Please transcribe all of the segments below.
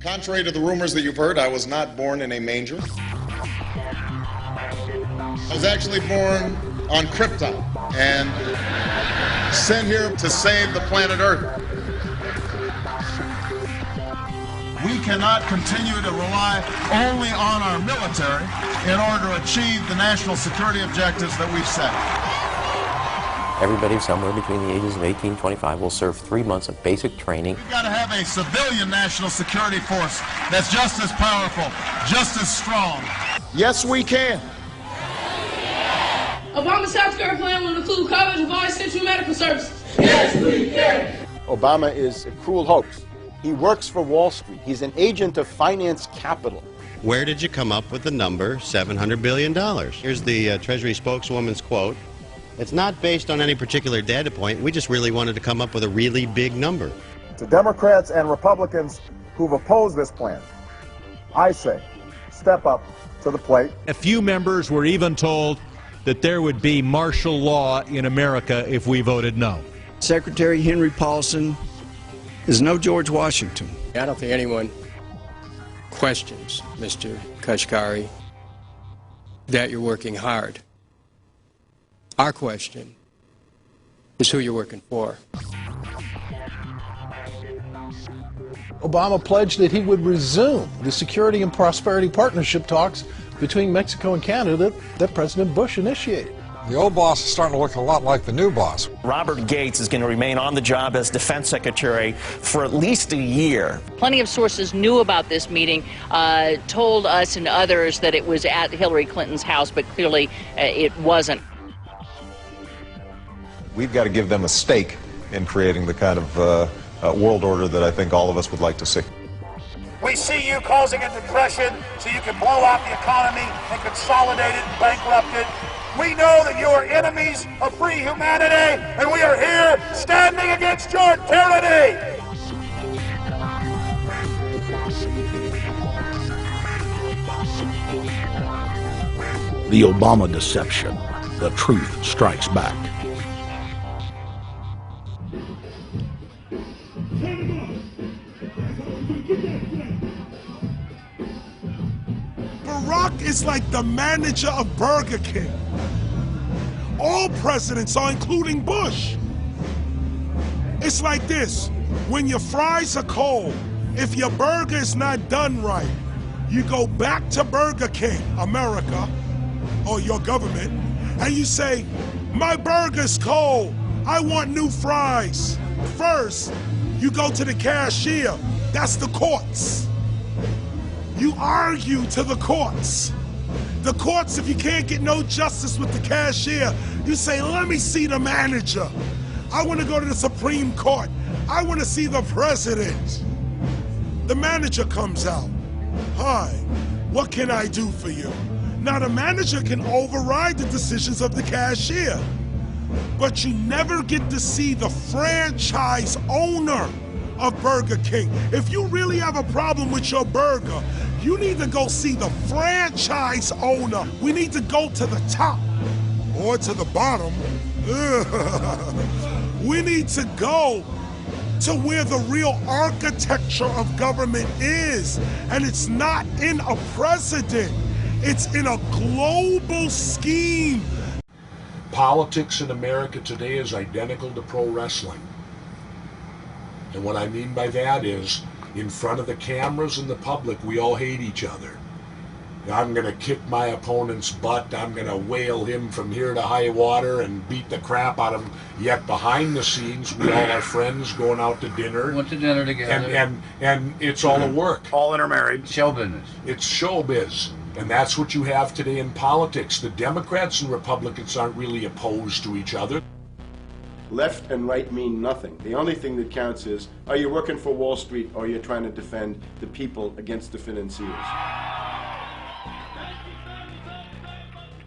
Contrary to the rumors that you've heard, I was not born in a manger. I was actually born on Krypton and sent here to save the planet Earth. We cannot continue to rely only on our military in order to achieve the national security objectives that we've set. Everybody somewhere between the ages of 18 and 25 will serve 3 months of basic training. We've got to have a civilian national security force that's just as powerful, just as strong. Yes, we can. Obama's healthcare plan will include coverage of all essential medical services. Yes, we can. Obama is a cruel hoax. He works for Wall Street. He's an agent of finance capital. Where did you come up with the number $700 billion? Here's the Treasury spokeswoman's quote. It's not based on any particular data point. We just really wanted to come up with a really big number. To Democrats and Republicans who've opposed this plan, I say, step up to the plate. A few members were even told that there would be martial law in America if we voted no. Secretary Henry Paulson is no George Washington. I don't think anyone questions, Mr. Kashkari, that you're working hard. Our question is who you're working for. Obama pledged that he would resume the Security and Prosperity Partnership talks between Mexico and Canada that President Bush initiated. The old boss is starting to look a lot like the new boss. Robert Gates is going to remain on the job as Defense Secretary for at least a year. Plenty of sources knew about this meeting, told us and others that it was at Hillary Clinton's house, but clearly it wasn't. We've got to give them a stake in creating the kind of world order that I think all of us would like to see. We see you causing a depression so you can blow out the economy and consolidate it and bankrupt it. We know that you are enemies of free humanity, and we are here standing against your tyranny. The Obama deception. The truth strikes back. Barack is like the manager of Burger King. All presidents are, including Bush. It's like this: when your fries are cold, if your burger is not done right, you go back to Burger King, America, or your government, and you say, my burger's cold, I want new fries. First, you go to the cashier, that's the courts. You argue to the courts. The courts, if you can't get no justice with the cashier, you say, let me see the manager. I want to go to the Supreme Court. I want to see the president. The manager comes out. Hi, what can I do for you? Now the manager can override the decisions of the cashier, but you never get to see the franchise owner of Burger King. If you really have a problem with your burger, you need to go see the franchise owner. We need to go to the top or to the bottom. We need to go to where the real architecture of government is. And it's not in a president, it's in a global scheme. Politics in America today is identical to pro wrestling. And what I mean by that is, in front of the cameras and the public, we all hate each other. I'm going to kick my opponent's butt. I'm going to whale him from here to high water and beat the crap out of him. Yet behind the scenes, we all are friends going out to dinner. Went to dinner together. And it's all a work. All intermarried. Show business. It's showbiz. And that's what you have today in politics. The Democrats and Republicans aren't really opposed to each other. Left and right mean nothing. The only thing that counts is, are you working for Wall Street or are you trying to defend the people against the financiers?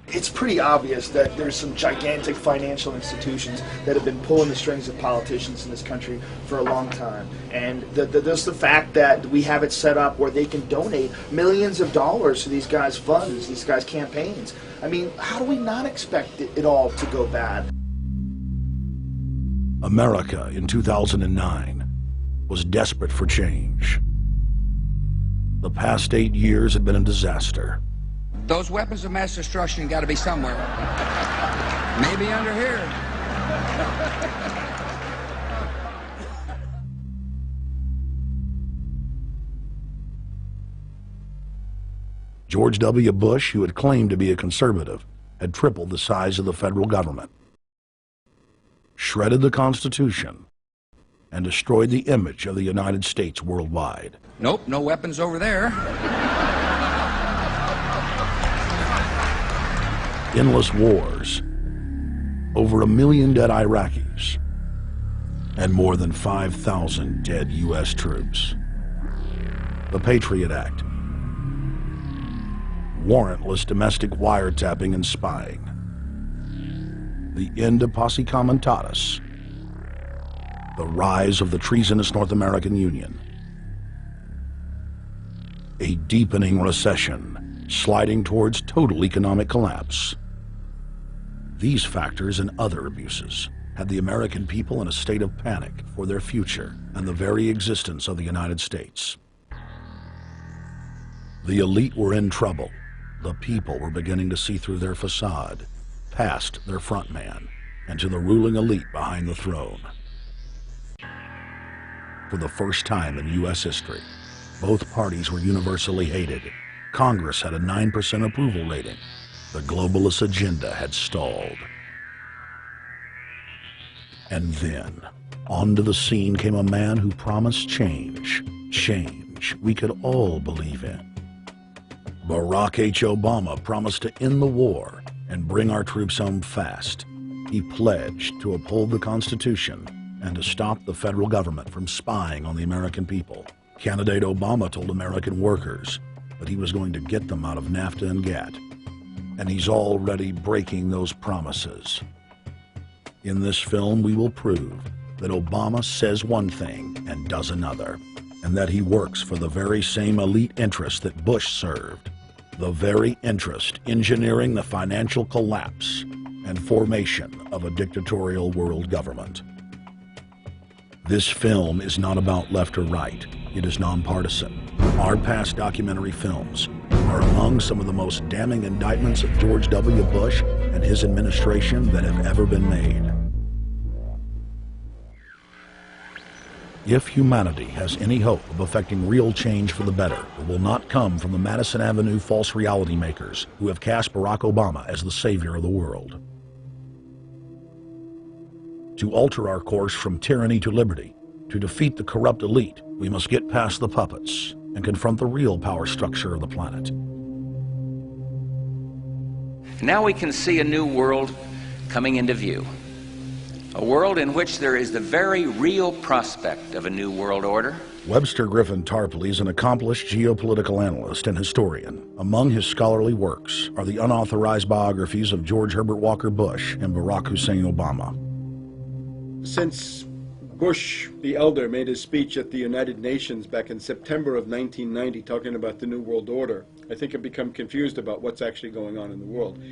It's pretty obvious that there's some gigantic financial institutions that have been pulling the strings of politicians in this country for a long time. And there's the fact that we have it set up where they can donate millions of dollars to these guys' funds, these guys' campaigns. I mean, how do we not expect it all to go bad? America in 2009 was desperate for change. The past 8 years had been a disaster. Those weapons of mass destruction got to be somewhere. Maybe under here. George W. Bush, who had claimed to be a conservative, had tripled the size of the federal government, shredded the Constitution, and destroyed the image of the United States worldwide. Nope, no weapons over there. Endless wars, over 1 million dead Iraqis, and more than 5,000 dead U.S. troops. The Patriot Act, warrantless domestic wiretapping and spying, the end of Posse Comitatus, the rise of the treasonous North American Union, a deepening recession sliding towards total economic collapse. These factors and other abuses had the American people in a state of panic for their future and the very existence of the United States. The elite were in trouble. The people were beginning to see through their facade, past their front man, and to the ruling elite behind the throne. For the first time in U.S. history, both parties were universally hated. Congress had a 9% approval rating. The globalist agenda had stalled. And then, onto the scene came a man who promised change. Change we could all believe in. Barack H. Obama promised to end the war and bring our troops home fast. He pledged to uphold the Constitution and to stop the federal government from spying on the American people. Candidate Obama told American workers that he was going to get them out of NAFTA and GATT. And he's already breaking those promises. In this film, we will prove that Obama says one thing and does another, and that he works for the very same elite interests that Bush served, the very interest engineering the financial collapse and formation of a dictatorial world government. This film is not about left or right. It is nonpartisan. Our past documentary films are among some of the most damning indictments of George W. Bush and his administration that have ever been made. If humanity has any hope of effecting real change for the better, it will not come from the Madison Avenue false reality makers who have cast Barack Obama as the savior of the world. To alter our course from tyranny to liberty, to defeat the corrupt elite, we must get past the puppets and confront the real power structure of the planet. Now we can see a new world coming into view. A world in which there is the very real prospect of a new world order. Webster Griffin Tarpley is an accomplished geopolitical analyst and historian. Among his scholarly works are the unauthorized biographies of George Herbert Walker Bush and Barack Hussein Obama. Since Bush the elder made his speech at the United Nations back in September of 1990 talking about the New World Order, I think I've become confused about what's actually going on in the world.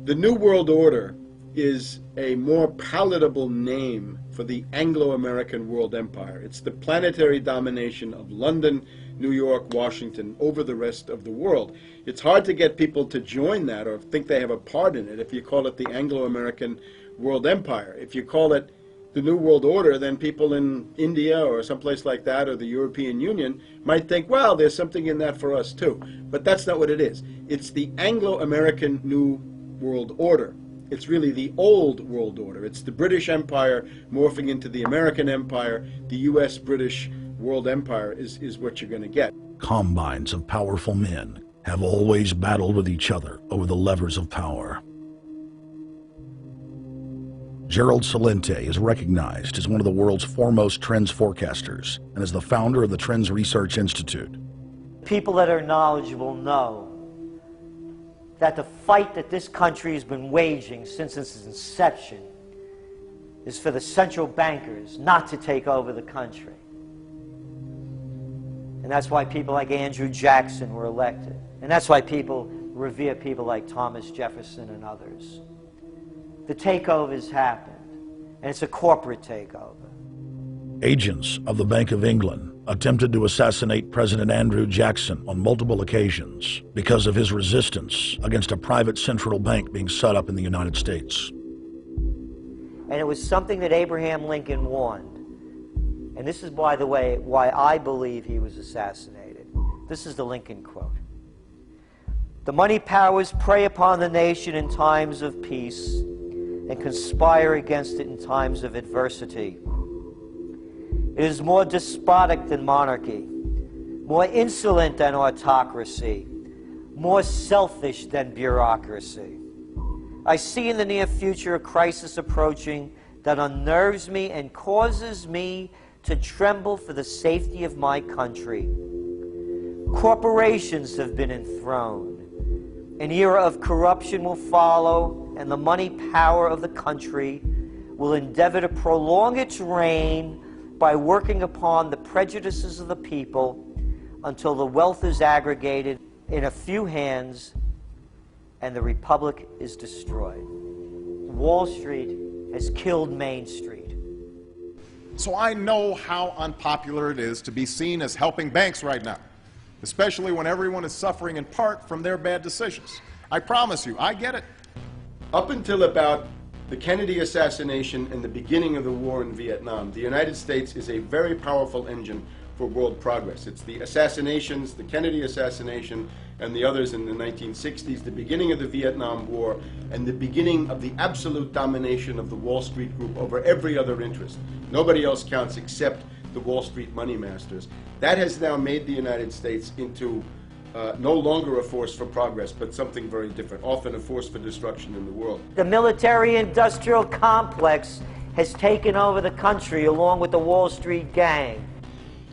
The New World Order is a more palatable name for the Anglo-American world empire. It's the planetary domination of London, New York, Washington over the rest of the world. It's hard to get people to join that or think they have a part in it if you call it the Anglo-American world empire. If you call it the New World Order, then people in India or someplace like that or the European Union might think, well, there's something in that for us too. But that's not what it is. It's the Anglo-American New World Order. It's really the old world order. It's the British Empire morphing into the American Empire. The U.S.-British world empire is what you're going to get. Combines of powerful men have always battled with each other over the levers of power. Gerald Celente is recognized as one of the world's foremost trends forecasters and is the founder of the Trends Research Institute. People that are knowledgeable know that the fight that this country has been waging since its inception is for the central bankers not to take over the country. And that's why people like Andrew Jackson were elected. And that's why people revere people like Thomas Jefferson and others. The takeover's happened, and it's a corporate takeover. Agents of the Bank of England attempted to assassinate President Andrew Jackson on multiple occasions because of his resistance against a private central bank being set up in the United States. And it was something that Abraham Lincoln warned. And this is, by the way, why I believe he was assassinated. This is the Lincoln quote. "The money powers prey upon the nation in times of peace and conspire against it in times of adversity. It is more despotic than monarchy, more insolent than autocracy, more selfish than bureaucracy. I see in the near future a crisis approaching that unnerves me and causes me to tremble for the safety of my country. Corporations have been enthroned. An era of corruption will follow, and the money power of the country will endeavor to prolong its reign by working upon the prejudices of the people until the wealth is aggregated in a few hands and the republic is destroyed." Wall Street has killed Main Street. So I know how unpopular it is to be seen as helping banks right now, especially when everyone is suffering in part from their bad decisions. I promise you, I get it. Up until about the Kennedy assassination and the beginning of the war in Vietnam, the United States is a very powerful engine for world progress. It's the assassinations, the Kennedy assassination, and the others in the 1960s, the beginning of the Vietnam War, and the beginning of the absolute domination of the Wall Street Group over every other interest. Nobody else counts except the Wall Street money masters. That has now made the United States into no longer a force for progress, but something very different, often a force for destruction in the world. The military-industrial complex has taken over the country along with the Wall Street gang.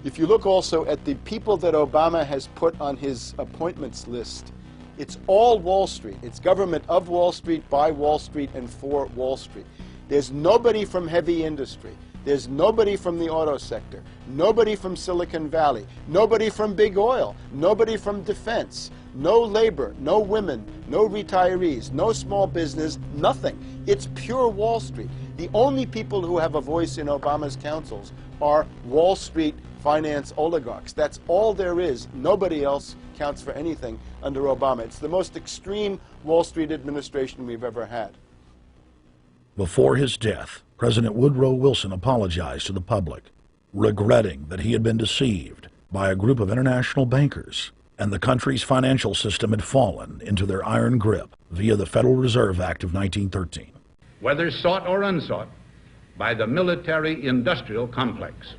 If you look also at the people that Obama has put on his appointments list, it's all Wall Street. It's government of Wall Street, by Wall Street, and for Wall Street. There's nobody from heavy industry. There's nobody from the auto sector, nobody from Silicon Valley, nobody from big oil, nobody from defense, no labor, no women, no retirees, no small business, nothing. It's pure Wall Street. The only people who have a voice in Obama's councils are Wall Street finance oligarchs. That's all there is. Nobody else counts for anything under Obama. It's the most extreme Wall Street administration we've ever had. Before his death, President Woodrow Wilson apologized to the public, regretting that he had been deceived by a group of international bankers and the country's financial system had fallen into their iron grip via the Federal Reserve Act of 1913. Whether sought or unsought by the military-industrial complex,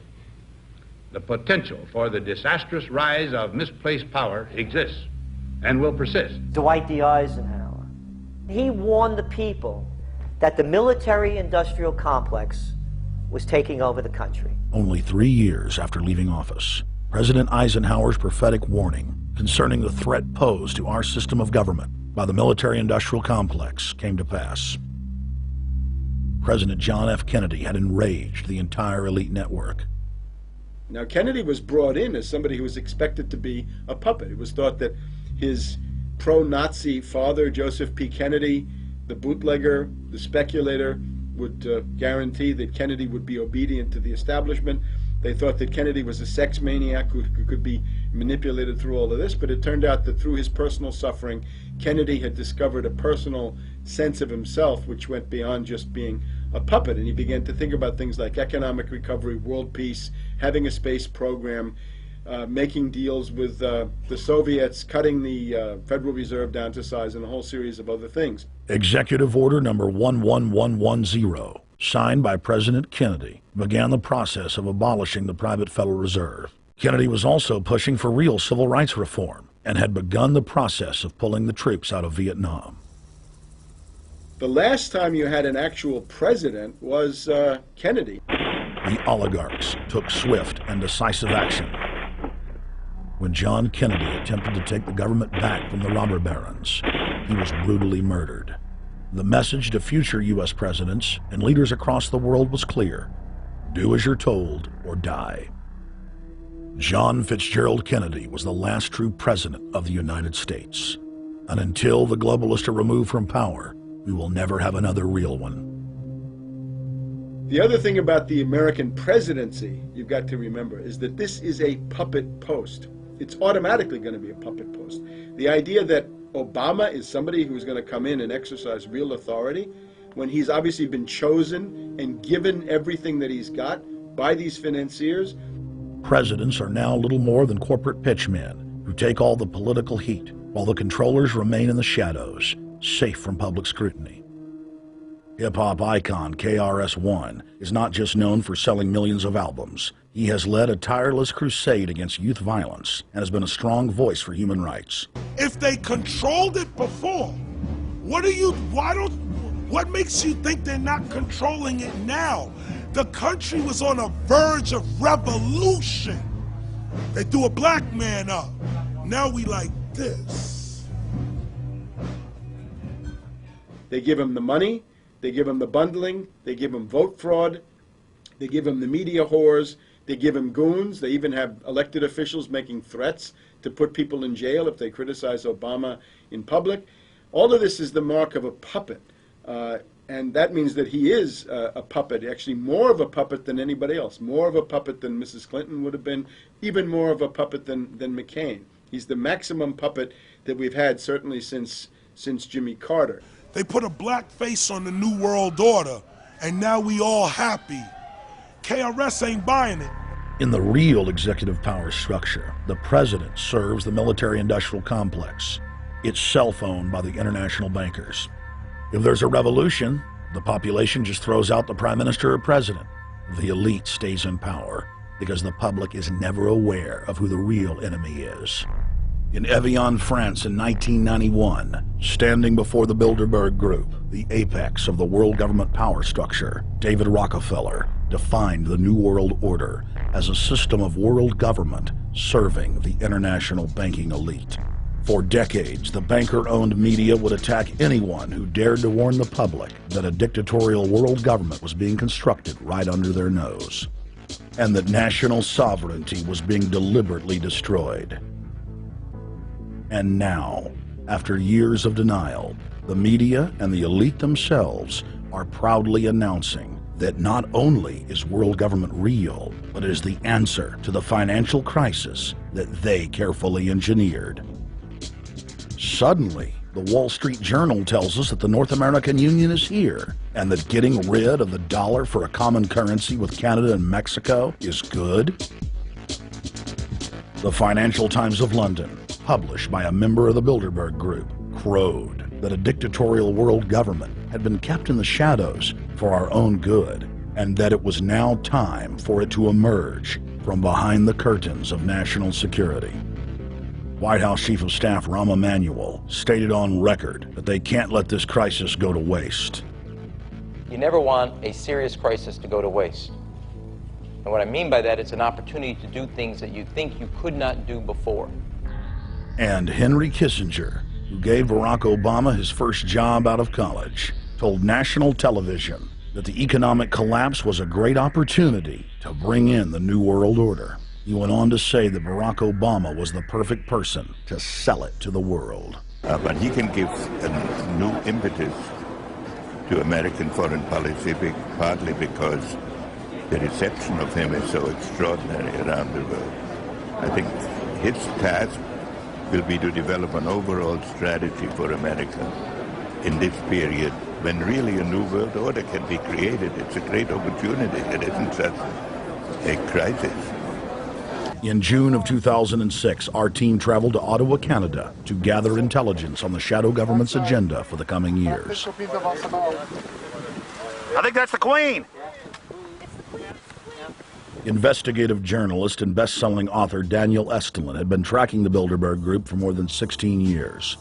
the potential for the disastrous rise of misplaced power exists and will persist. Dwight D. Eisenhower, he warned the people that the military-industrial complex was taking over the country. Only 3 years after leaving office, President Eisenhower's prophetic warning concerning the threat posed to our system of government by the military-industrial complex came to pass. President John F. Kennedy had enraged the entire elite network. Now, Kennedy was brought in as somebody who was expected to be a puppet. It was thought that his pro-Nazi father, Joseph P. Kennedy, the bootlegger, the speculator, would guarantee that Kennedy would be obedient to the establishment. They thought that Kennedy was a sex maniac who could be manipulated through all of this, but it turned out that through his personal suffering, Kennedy had discovered a personal sense of himself which went beyond just being a puppet, and he began to think about things like economic recovery, world peace, having a space program, making deals with the Soviets, cutting the Federal Reserve down to size, and a whole series of other things. Executive Order number 11110, signed by President Kennedy, began the process of abolishing the private Federal Reserve. Kennedy was also pushing for real civil rights reform and had begun the process of pulling the troops out of Vietnam. The last time you had an actual president was Kennedy. The oligarchs took swift and decisive action. When John Kennedy attempted to take the government back from the robber barons, he was brutally murdered. The message to future U.S. presidents and leaders across the world was clear: do as you're told or die. John Fitzgerald Kennedy was the last true president of the United States. And until the globalists are removed from power, we will never have another real one. The other thing about the American presidency you've got to remember is that this is a puppet post. It's automatically going to be a puppet post. The idea that Obama is somebody who's going to come in and exercise real authority when he's obviously been chosen and given everything that he's got by these financiers. Presidents are now little more than corporate pitchmen who take all the political heat, while the controllers remain in the shadows, safe from public scrutiny. Hip-hop icon KRS-One is not just known for selling millions of albums. He has led a tireless crusade against youth violence and has been a strong voice for human rights. If they controlled it before, what makes you think they're not controlling it now? The country was on a verge of revolution. They threw a black man up. Now we like this. They give him the money, they give him the bundling, they give him vote fraud, they give him the media whores, they give him goons, they even have elected officials making threats to put people in jail if they criticize Obama in public. All of this is the mark of a puppet. And that means that he is a puppet, actually more of a puppet than anybody else, more of a puppet than Mrs. Clinton would have been, even more of a puppet than McCain. He's the maximum puppet that we've had certainly since Jimmy Carter. They put a black face on the New World Order, and now we all happy. KRS ain't buying it. In the real executive power structure, the president serves the military-industrial complex. It's self-owned by the international bankers. If there's a revolution, the population just throws out the prime minister or president. The elite stays in power because the public is never aware of who the real enemy is. In Evian, France in 1991, standing before the Bilderberg Group, the apex of the world government power structure, David Rockefeller defined the New World Order as a system of world government serving the international banking elite. For decades, the banker-owned media would attack anyone who dared to warn the public that a dictatorial world government was being constructed right under their nose, and that national sovereignty was being deliberately destroyed. And now, after years of denial, the media and the elite themselves are proudly announcing that not only is world government real, but it is the answer to the financial crisis that they carefully engineered. Suddenly, the Wall Street Journal tells us that the North American Union is here, and that getting rid of the dollar for a common currency with Canada and Mexico is good. The Financial Times of London, published by a member of the Bilderberg Group, crowed that a dictatorial world government had been kept in the shadows for our own good, and that it was now time for it to emerge from behind the curtains of national security. White House Chief of Staff Rahm Emanuel stated on record that they can't let this crisis go to waste. You never want a serious crisis to go to waste. And what I mean by that, it's an opportunity to do things that you think you could not do before. And Henry Kissinger, who gave Barack Obama his first job out of college, told national television that the economic collapse was a great opportunity to bring in the New World Order. He went on to say that Barack Obama was the perfect person to sell it to the world. But he can give a new impetus to American foreign policy, partly because the reception of him is so extraordinary around the world. I think his task will be to develop an overall strategy for America in this period when really a new world order can be created. It's a great opportunity. It isn't just a crisis. In June of 2006, our team traveled to Ottawa, Canada, to gather intelligence on the shadow government's agenda for the coming years. I think that's the Queen. Investigative journalist and best-selling author Daniel Estulin had been tracking the Bilderberg Group for more than 16 years.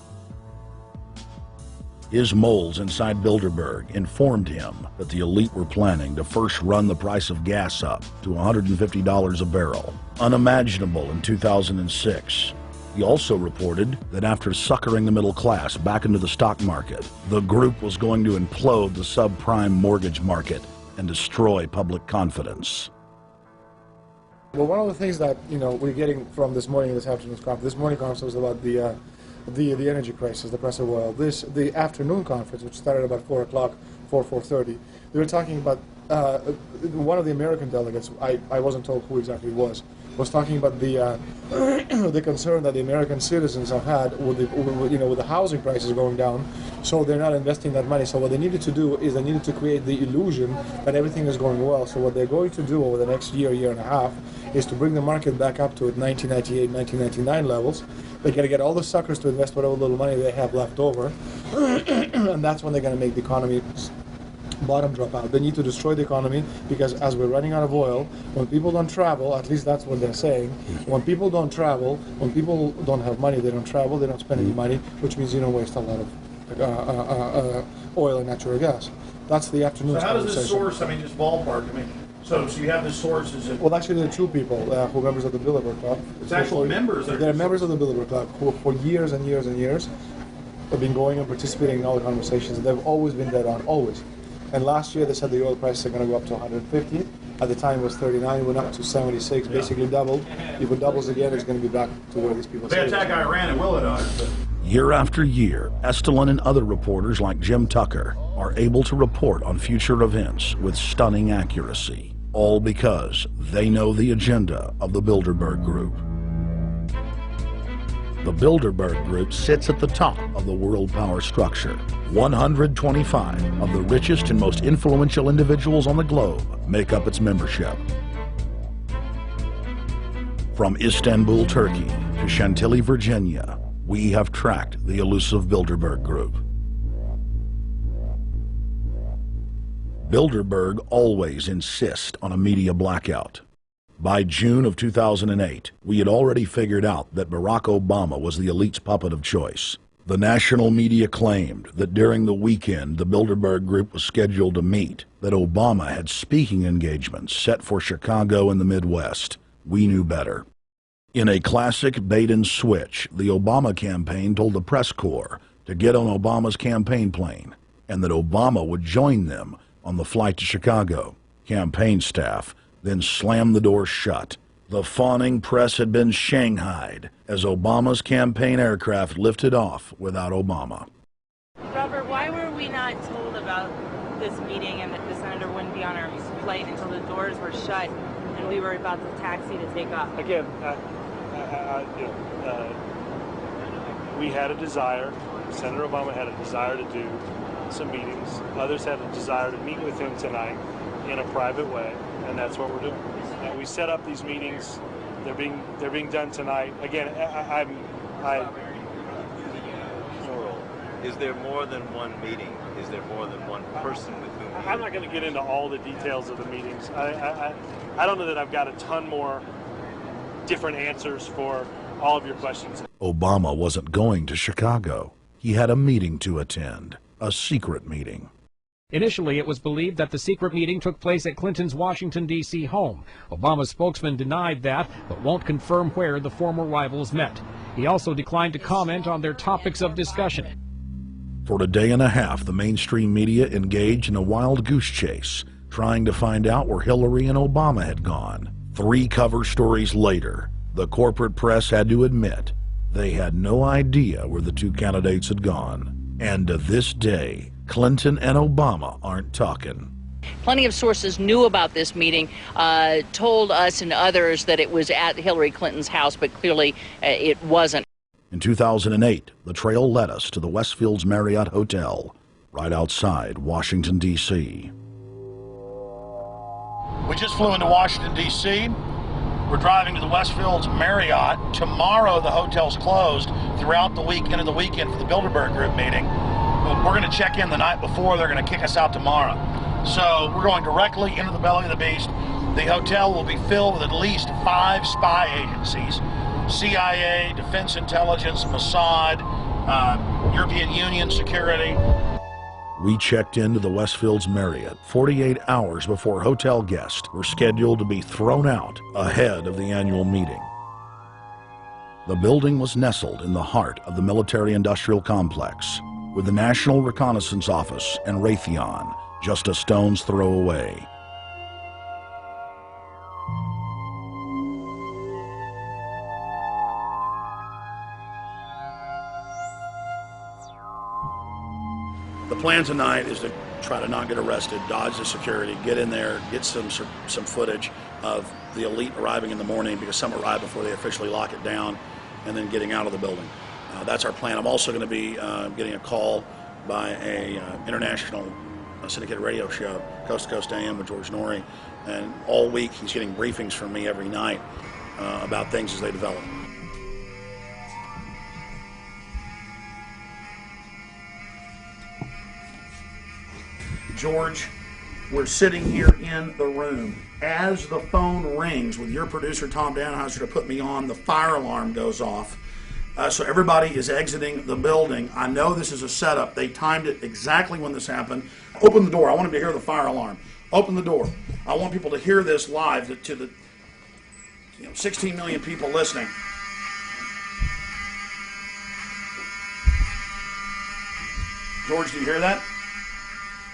His moles inside Bilderberg informed him that the elite were planning to first run the price of gas up to $150 a barrel, unimaginable in 2006. He also reported that after suckering the middle class back into the stock market, the group was going to implode the subprime mortgage market and destroy public confidence. Well, one of the things that we're getting from this morning's conference was about the energy crisis, the price of oil. The afternoon conference, which started about 4 o'clock, 4:30, they were talking about one of the American delegates, I wasn't told who exactly it was talking about the the concern that the American citizens have had with the housing prices going down, so they're not investing that money. So what they needed to do is they needed to create the illusion that everything is going well. So what they're going to do over the next year and a half is to bring the market back up to 1998, 1999 levels. They're going to get all the suckers to invest whatever little money they have left over, and that's when they're going to make the economy bottom drop out. They need to destroy the economy because as we're running out of oil, when people don't travel, at least that's what they're saying, when people don't travel, when people don't have money, they don't travel, they don't spend any money, which means you don't waste a lot of oil and natural gas. That's the afternoon So how does conversation. this source, I mean, just ballpark, I mean, so you have the sources of... Well, actually, there are two people who are members of the Bilderberg Club. It's actual members that are... They're members of the Bilderberg Club who for years and years and years have been going and participating in all the conversations. And they've always been dead on, always. And last year they said the oil prices are going to go up to 150. At the time it was 39, went up to 76, basically doubled. If it doubles again, it's going to be back to where these people They attack Iran, it will it not? Year after year, Estelin and other reporters like Jim Tucker are able to report on future events with stunning accuracy, all because they know the agenda of the Bilderberg Group. The Bilderberg Group sits at the top of the world power structure. 125 of the richest and most influential individuals on the globe make up its membership. From Istanbul, Turkey to Chantilly, Virginia, we have tracked the elusive Bilderberg Group. Bilderberg always insist on a media blackout. By June of 2008, we had already figured out that Barack Obama was the elite's puppet of choice. The national media claimed that during the weekend the Bilderberg Group was scheduled to meet, that Obama had speaking engagements set for Chicago and the Midwest. We knew better. In a classic bait and switch, the Obama campaign told the press corps to get on Obama's campaign plane and that Obama would join them on the flight to Chicago. Campaign staff then slammed the door shut. The fawning press had been shanghaied as Obama's campaign aircraft lifted off without Obama. Robert, why were we not told about this meeting and that the senator wouldn't be on our flight until the doors were shut and we were about to taxi to take off? Again, we had a desire, Senator Obama had a desire to do some meetings. Others had a desire to meet with him tonight in a private way, and that's what we're doing. We set up these meetings. They're being done tonight. Again, Is there more than one meeting? Is there more than one person with whom? I'm not going to get into all the details of the meetings. I don't know that I've got a ton more different answers for all of your questions. Obama wasn't going to Chicago. He had a meeting to attend, a secret meeting. Initially, it was believed that the secret meeting took place at Clinton's Washington, D.C. home. Obama's spokesman denied that, but won't confirm where the former rivals met. He also declined to comment on their topics of discussion. For a day and a half, the mainstream media engaged in a wild goose chase, trying to find out where Hillary and Obama had gone. 3 cover stories later, the corporate press had to admit they had no idea where the 2 candidates had gone. And to this day, Clinton and Obama aren't talking. Plenty of sources knew about this meeting, told us and others that it was at Hillary Clinton's house, but clearly it wasn't. In 2008, the trail led us to the Westfields Marriott Hotel, right outside Washington, D.C. We just flew into Washington, D.C. We're driving to the Westfields Marriott. Tomorrow, the hotel's closed throughout the week into the weekend for the Bilderberg Group meeting. We're going to check in the night before. They're going to kick us out tomorrow. So we're going directly into the belly of the beast. The hotel will be filled with at least 5 spy agencies. CIA, Defense Intelligence, Mossad, European Union security. We checked into the Westfields Marriott 48 hours before hotel guests were scheduled to be thrown out ahead of the annual meeting. The building was nestled in the heart of the military-industrial complex, with the National Reconnaissance Office and Raytheon just a stone's throw away. The plan tonight is to try to not get arrested, dodge the security, get in there, get some footage of the elite arriving in the morning, because some arrive before they officially lock it down, and then getting out of the building. That's our plan. I'm also going to be getting a call by a international syndicated radio show, Coast to Coast AM with George Noory, and all week he's getting briefings from me every night about things as they develop. George, we're sitting here in the room. As the phone rings with your producer, Tom Danheiser, to put me on, the fire alarm goes off. So everybody is exiting the building. I know this is a setup. They timed it exactly when this happened. Open the door. I want them to hear the fire alarm. Open the door. I want people to hear this live to the 16 million people listening. George, do you hear that?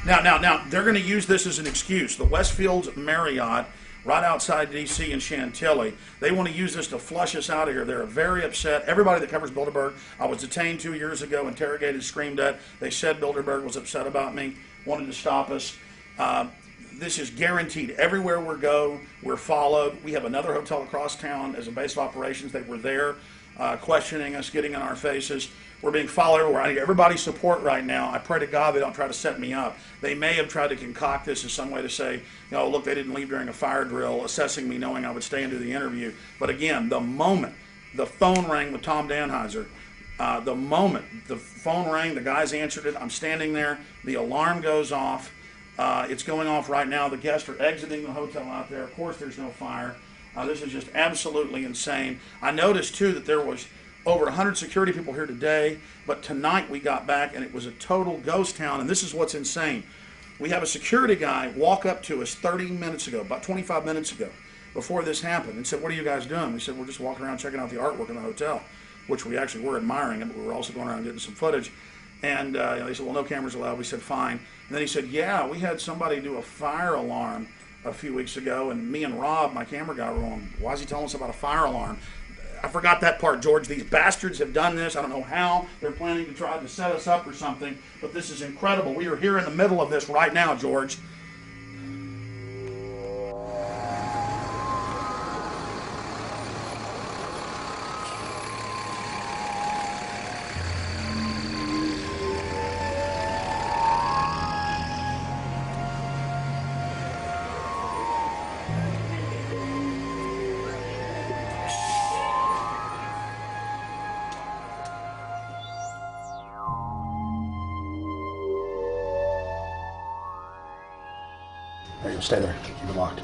Now, they're going to use this as an excuse. The Westfields Marriott, right outside D.C. in Chantilly, they want to use this to flush us out of here. They're very upset. Everybody that covers Bilderberg, I was detained 2 years ago, interrogated, screamed at. They said Bilderberg was upset about me, wanted to stop us. This is guaranteed. Everywhere we go, we're followed. We have another hotel across town as a base of operations. They were there questioning us, getting in our faces. We're being followed everywhere. I need everybody's support right now. I pray to God they don't try to set me up. They may have tried to concoct this as some way to say, look, they didn't leave during a fire drill, assessing me knowing I would stay and do the interview. But again, the moment the phone rang with Tom Danheiser, the moment the phone rang, the guys answered it, I'm standing there, the alarm goes off. It's going off right now. The guests are exiting the hotel out there. Of course, there's no fire. This is just absolutely insane. I noticed, too, that there was over 100 security people here today, but tonight we got back and it was a total ghost town, and this is what's insane. We have a security guy walk up to us 30 minutes ago, about 25 minutes ago, before this happened, and said, "What are you guys doing?" We said, "We're just walking around checking out the artwork in the hotel," which we actually were admiring it, but we were also going around getting some footage. And they said, "Well, no cameras allowed." We said, "Fine." And then he said, "Yeah, we had somebody do a fire alarm a few weeks ago, and me and Rob, my camera guy, were on. Why is he telling us about a fire alarm?" I forgot that part, George. These bastards have done this. I don't know how. They're planning to try to set us up or something, but this is incredible. We are here in the middle of this right now, George. There you go, stay there, keep it locked.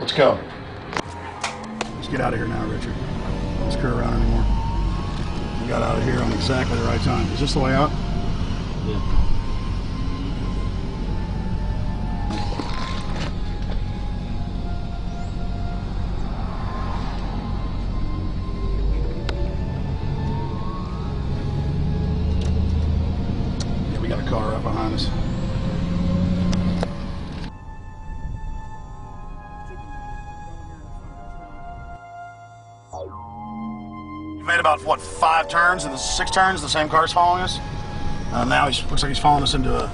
Let's go. Let's get out of here now, Richard. Don't screw around anymore. We got out of here on exactly the right time. Is this the way out? Yeah. Car right behind us. You made about, what, 5 turns, and the 6 turns, the same car's following us? Now he looks like he's following us into a...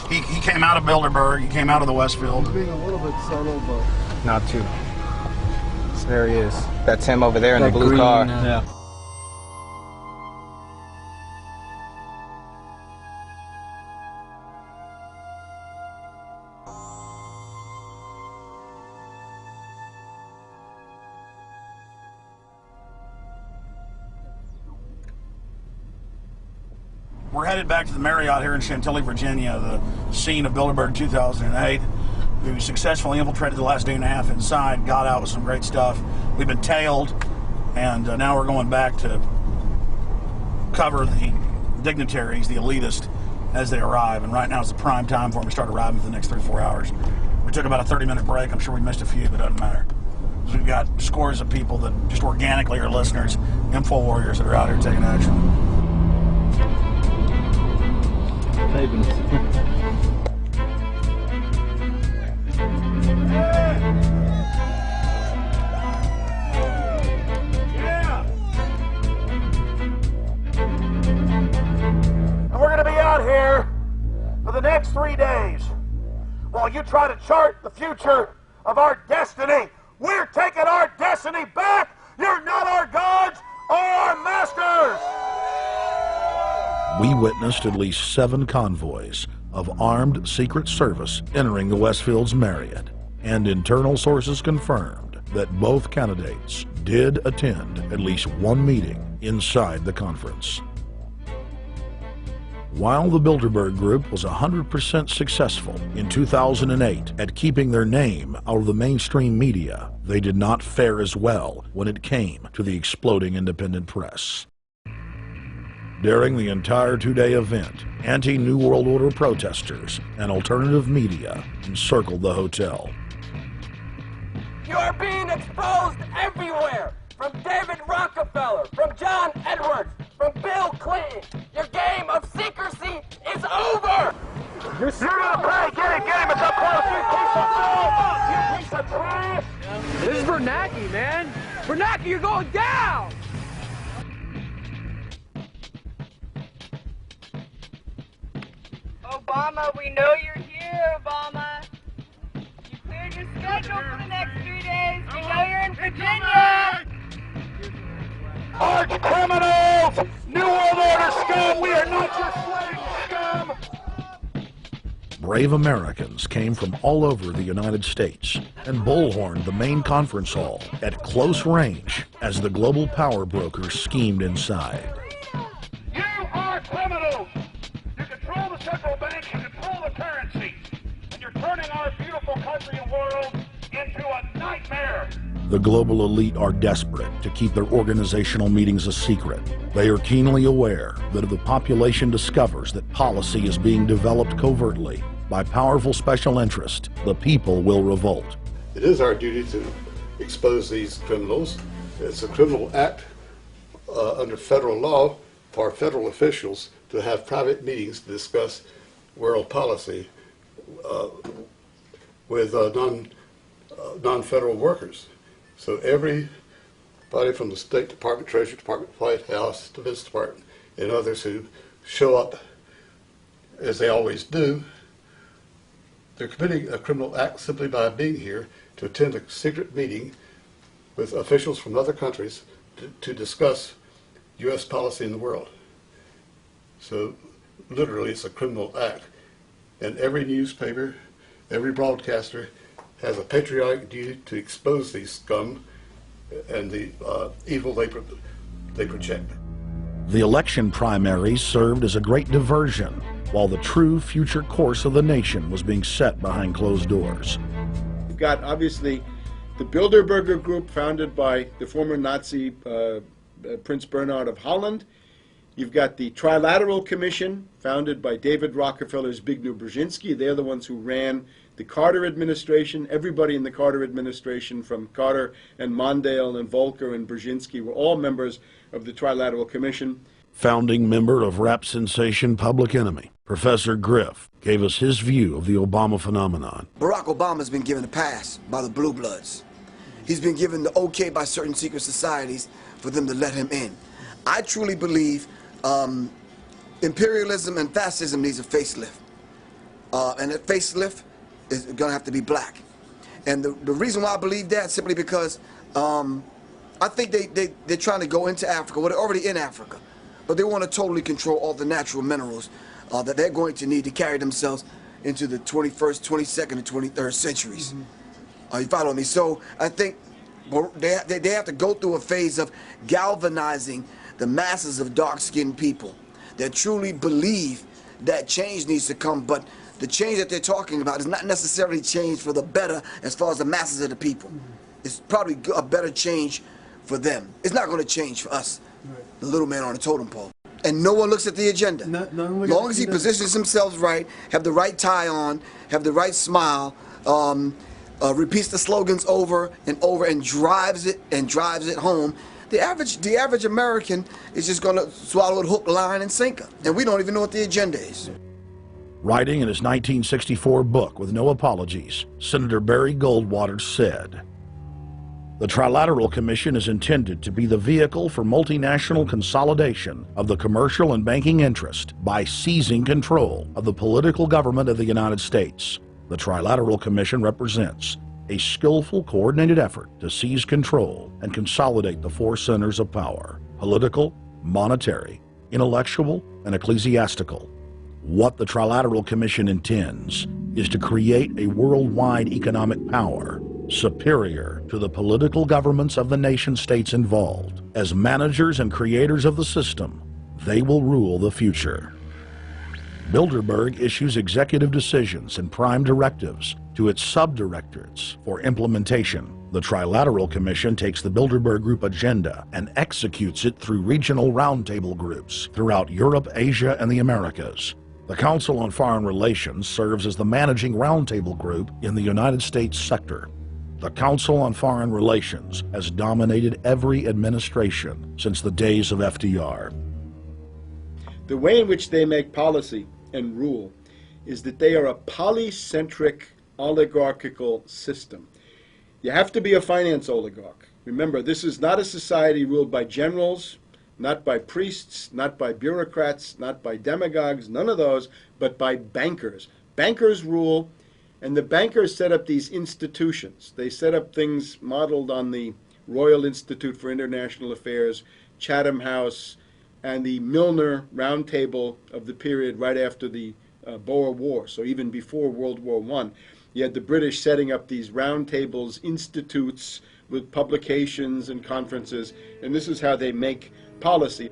He came out of Bilderberg, he came out of the Westfield. Being a little bit subtle, but... Not too. So there he is. That's him over there in the blue green car. Yeah. We're headed back to the Marriott here in Chantilly, Virginia, the scene of Bilderberg 2008. We successfully infiltrated the last day and a half inside, got out with some great stuff. We've been tailed, and now we're going back to cover the dignitaries, the elitists, as they arrive. And right now is the prime time for them to start arriving for the next 3 or 4 hours. We took about a 30-minute break. I'm sure we missed a few, but it doesn't matter. So we've got scores of people that just organically are listeners, info warriors that are out here taking action. 3 days while you try to chart the future of our destiny. We're taking our destiny back. You're not our gods or our masters. We witnessed at least 7 convoys of armed Secret Service entering the Westfield's Marriott, and internal sources confirmed that both candidates did attend at least one meeting inside the conference. While the Bilderberg Group was 100% successful in 2008 at keeping their name out of the mainstream media, they did not fare as well when it came to the exploding independent press. During the entire 2-day event, anti-New World Order protesters and alternative media encircled the hotel. You are being exposed everywhere! From David Rockefeller, from John Edwards, from Bill Clinton. Your game of secrecy is over! You're gonna pay! Get him! It's up close! You piece of filth! You piece of trash! This is Bernanke, man! Bernanke, you're going down! Obama, we know you're here, Obama. You cleared your schedule for the next 3 days. We know you're in Virginia. Arch criminals! New World Order scum! We are not your slave scum! Brave Americans came from all over the United States and bullhorned the main conference hall at close range as the global power brokers schemed inside. You are criminals! You control the central bank, you control the currency, and you're turning our beautiful country and world into a nightmare! The global elite are desperate to keep their organizational meetings a secret. They are keenly aware that if the population discovers that policy is being developed covertly by powerful special interest, the people will revolt. It is our duty to expose these criminals. It's a criminal act under federal law for federal officials to have private meetings to discuss world policy with non-federal workers. So everybody from the State Department, Treasury Department, White House, Defense Department, and others who show up, as they always do, they're committing a criminal act simply by being here to attend a secret meeting with officials from other countries to discuss U.S. policy in the world. So literally it's a criminal act. And every newspaper, every broadcaster has a patriotic duty to expose these scum and the evil they project. The election primaries served as a great diversion, while the true future course of the nation was being set behind closed doors. You've got, obviously, the Bilderberger Group, founded by the former Nazi Prince Bernhard of Holland. You've got the Trilateral Commission, founded by David Rockefeller's Zbigniew Brzezinski. They're the ones who ran the Carter administration. Everybody in the Carter administration, from Carter and Mondale and Volcker and Brzezinski, were all members of the Trilateral Commission. Founding member of rap sensation Public Enemy, Professor Griff, gave us his view of the Obama phenomenon. Barack Obama's been given a pass by the Blue Bloods. He's been given the okay by certain secret societies for them to let him in. I truly believe imperialism and fascism needs a facelift. And that facelift is going to have to be black. And the reason why I believe that is simply because I think they're trying to go into Africa. Well, they're already in Africa. But they want to totally control all the natural minerals that they're going to need to carry themselves into the 21st, 22nd, and 23rd centuries. You follow me? So I think they have to go through a phase of galvanizing the masses of dark-skinned people that truly believe that change needs to come, but the change that they're talking about is not necessarily change for the better as far as the masses of the people. It's probably a better change for them. It's not going to change for us, the little man on the totem pole. And no one looks at the agenda. As long as he positions himself right, have the right tie on, have the right smile, repeats the slogans over and over and drives it home, the average American is just going to swallow it hook, line, and sinker. And we don't even know what the agenda is. Writing in his 1964 book, With No Apologies, Senator Barry Goldwater said, The Trilateral Commission is intended to be the vehicle for multinational consolidation of the commercial and banking interest by seizing control of the political government of the United States. The Trilateral Commission represents a skillful, coordinated effort to seize control and consolidate the four centers of power: political, monetary, intellectual, and ecclesiastical. What the Trilateral Commission intends is to create a worldwide economic power superior to the political governments of the nation-states involved. As managers and creators of the system, they will rule the future. Bilderberg issues executive decisions and prime directives to its subdirectorates for implementation. The Trilateral Commission takes the Bilderberg Group agenda and executes it through regional roundtable groups throughout Europe, Asia, and the Americas. The Council on Foreign Relations serves as the managing roundtable group in the United States sector. The Council on Foreign Relations has dominated every administration since the days of FDR. The way in which they make policy and rule is that they are a polycentric oligarchical system. You have to be a finance oligarch. Remember, this is not a society ruled by generals, not by priests, not by bureaucrats, not by demagogues, none of those, but by bankers. Bankers rule, and the bankers set up these institutions. They set up things modeled on the Royal Institute for International Affairs, Chatham House, and the Milner Round Table of the period right after the Boer War, so even before World War I. You had the British setting up these round tables, institutes with publications and conferences, and this is how they make policy.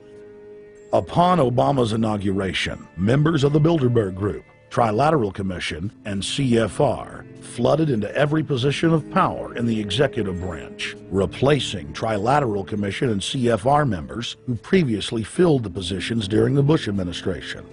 Upon Obama's inauguration, members of the Bilderberg Group, Trilateral Commission, and CFR flooded into every position of power in the executive branch, replacing Trilateral Commission and CFR members who previously filled the positions during the Bush administration.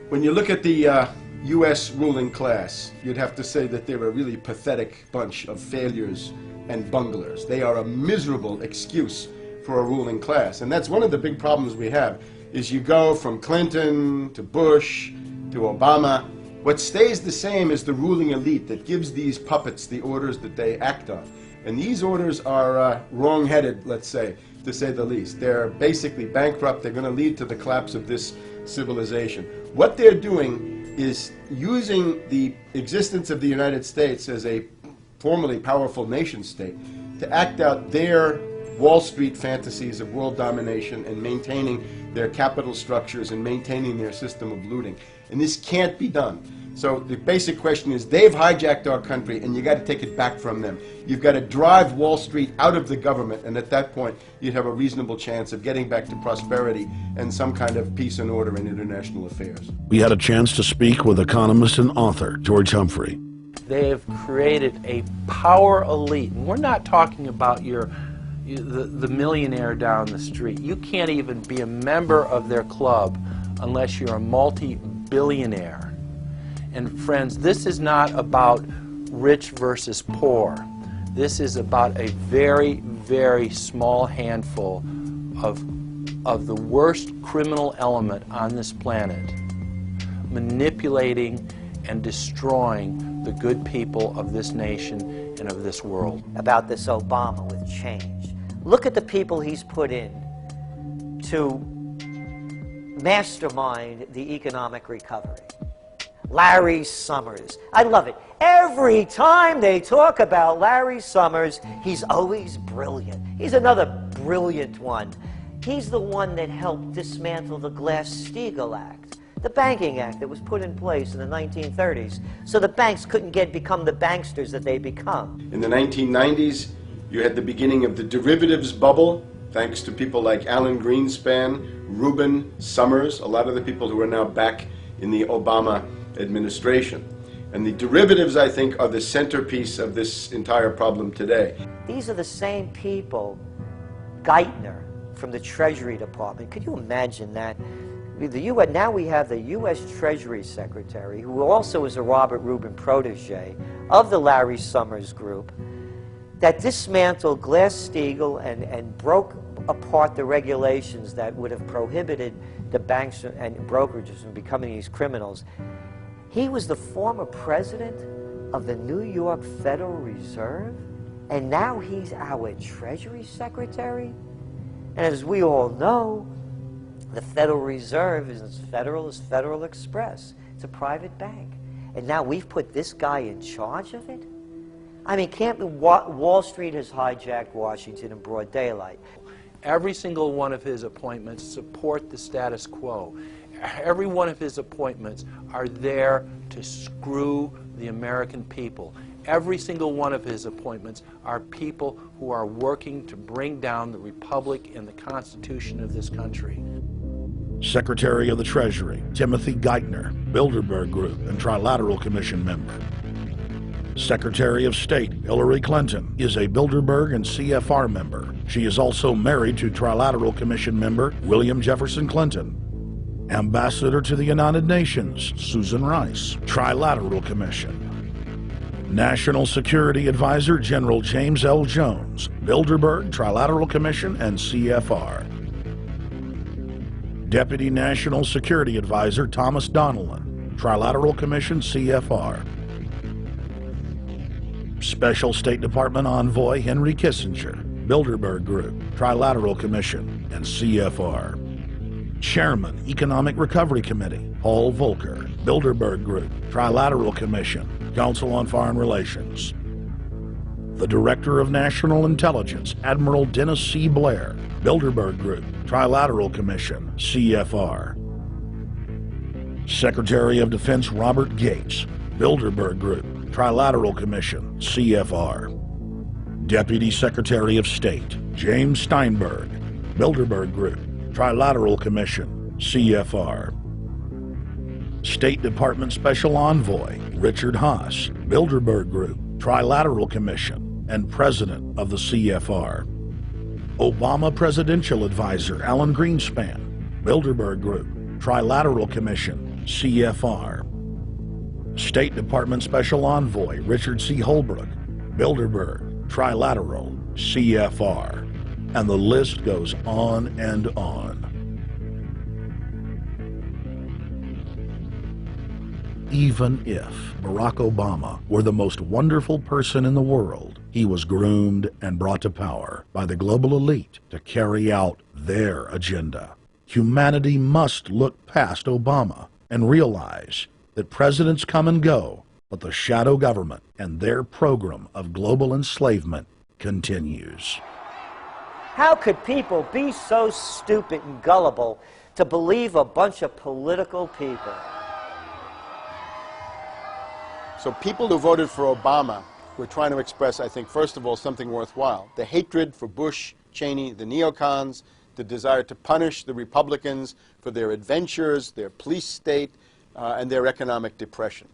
When you look at the U.S. ruling class, you'd have to say that they're a really pathetic bunch of failures and bunglers. They are a miserable excuse for a ruling class, and that's one of the big problems we have. Is you go from Clinton to Bush to Obama. What stays the same is the ruling elite that gives these puppets the orders that they act on. And these orders are wrong-headed, let's say, to say the least. They're basically bankrupt. They're going to lead to the collapse of this civilization. What they're doing is using the existence of the United States as a formerly powerful nation-state to act out their Wall Street fantasies of world domination and maintaining their capital structures and maintaining their system of looting. And this can't be done. So the basic question is, they've hijacked our country and you got to take it back from them. You've got to drive Wall Street out of the government, and at that point you'd have a reasonable chance of getting back to prosperity and some kind of peace and order in international affairs. We had a chance to speak with economist and author George Humphrey. They have created a power elite. And we're not talking about the millionaire down the street. You can't even be a member of their club unless you're a multi-billionaire. And friends, this is not about rich versus poor. This is about a very, very small handful of the worst criminal element on this planet, manipulating and destroying the good people of this nation and of this world. About this Obama with change. Look at the people he's put in to mastermind the economic recovery. Larry Summers. I love it. Every time they talk about Larry Summers, he's always brilliant. He's another brilliant one. He's the one that helped dismantle the Glass-Steagall Act, the banking act that was put in place in the 1930s, so the banks couldn't become the banksters that they become. In the 1990s, you had the beginning of the derivatives bubble, thanks to people like Alan Greenspan, Rubin, Summers, a lot of the people who are now back in the Obama administration. And the derivatives, I think, are the centerpiece of this entire problem today. These are the same people, Geithner from the Treasury Department. Could you imagine that? Now we have the U.S. Treasury Secretary, who also is a Robert Rubin protege of the Larry Summers Group, that dismantled Glass-Steagall and broke apart the regulations that would have prohibited the banks and brokerages from becoming these criminals. He was the former president of the New York Federal Reserve, And now he's our Treasury Secretary? And as we all know, the Federal Reserve is as federal as Federal Express. It's a private bank. And now we've put this guy in charge of it? I mean, Wall Street has hijacked Washington in broad daylight. Every single one of his appointments support the status quo. Every one of his appointments are there to screw the American people. Every single one of his appointments are people who are working to bring down the Republic and the Constitution of this country. Secretary of the Treasury, Timothy Geithner, Bilderberg Group and Trilateral Commission member. Secretary of State, Hillary Clinton, is a Bilderberg and CFR member. She is also married to Trilateral Commission member William Jefferson Clinton. Ambassador to the United Nations, Susan Rice, Trilateral Commission. National Security Advisor General James L. Jones, Bilderberg, Trilateral Commission, and CFR. Deputy National Security Advisor Thomas Donilon, Trilateral Commission, CFR. Special State Department Envoy Henry Kissinger, Bilderberg Group, Trilateral Commission, and CFR. Chairman, Economic Recovery Committee, Paul Volcker, Bilderberg Group, Trilateral Commission, Council on Foreign Relations. The Director of National Intelligence, Admiral Dennis C. Blair, Bilderberg Group, Trilateral Commission, CFR. Secretary of Defense Robert Gates, Bilderberg Group, Trilateral Commission, CFR. Deputy Secretary of State, James Steinberg, Bilderberg Group, Trilateral Commission, CFR. State Department Special Envoy Richard Haass, Bilderberg Group, Trilateral Commission, and President of the CFR. Obama Presidential Advisor Alan Greenspan, Bilderberg Group, Trilateral Commission, CFR. State Department Special Envoy Richard C. Holbrooke, Bilderberg, Trilateral, CFR. And the list goes on and on. Even if Barack Obama were the most wonderful person in the world, he was groomed and brought to power by the global elite to carry out their agenda. Humanity must look past Obama and realize that presidents come and go, but the shadow government and their program of global enslavement continues. How could people be so stupid and gullible to believe a bunch of political people? So people who voted for Obama were trying to express, I think, first of all, something worthwhile. The hatred for Bush, Cheney, the neocons, the desire to punish the Republicans for their adventures, their police state, and their economic depression.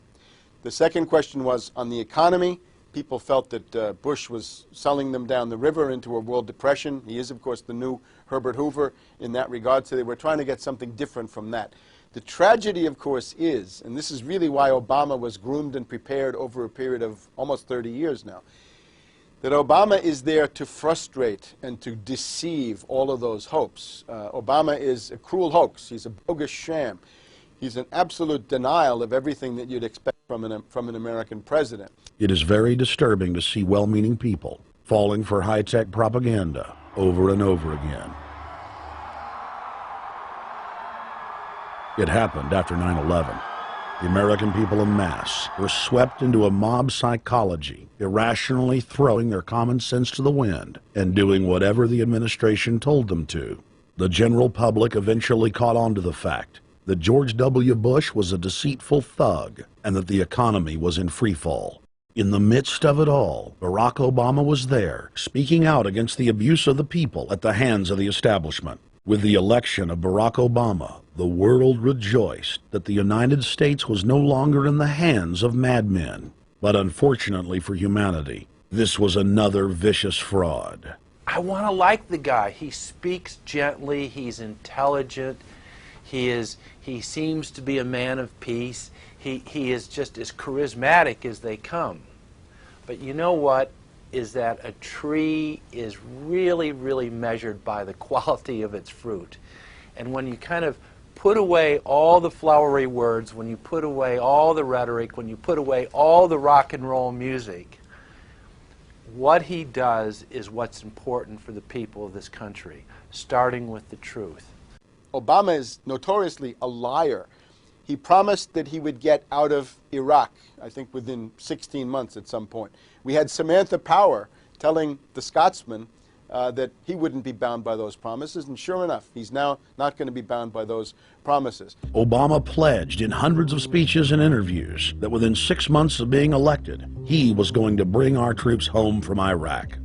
The second question was on the economy. People felt that Bush was selling them down the river into a world depression. He is, of course, the new Herbert Hoover in that regard, so they were trying to get something different from that. The tragedy, of course, is, and this is really why Obama was groomed and prepared over a period of almost 30 years now, that Obama is there to frustrate and to deceive all of those hopes. Obama is a cruel hoax. He's a bogus sham. He's an absolute denial of everything that you'd expect from an American president. It is very disturbing to see well-meaning people falling for high-tech propaganda over and over again. It happened after 9/11. The American people en masse were swept into a mob psychology, irrationally throwing their common sense to the wind and doing whatever the administration told them to. The general public eventually caught on to the fact that George W. Bush was a deceitful thug and that the economy was in free fall. In the midst of it all, Barack Obama was there, speaking out against the abuse of the people at the hands of the establishment. With the election of Barack Obama, the world rejoiced that the United States was no longer in the hands of madmen. But unfortunately for humanity, this was another vicious fraud. I want to like the guy. He speaks gently, he's intelligent, he seems to be a man of peace. He is just as charismatic as they come. But you know what? Is that a tree is really, really measured by the quality of its fruit. And when you kind of put away all the flowery words, when you put away all the rhetoric, when you put away all the rock and roll music, What he does is what's important for the people of this country, starting with the truth. Obama is notoriously a liar. He promised that he would get out of Iraq, I think within 16 months at some point. We had Samantha Power telling the Scotsman that he wouldn't be bound by those promises, and sure enough, he's now not going to be bound by those promises. Obama pledged in hundreds of speeches and interviews that within 6 months of being elected, he was going to bring our troops home from Iraq.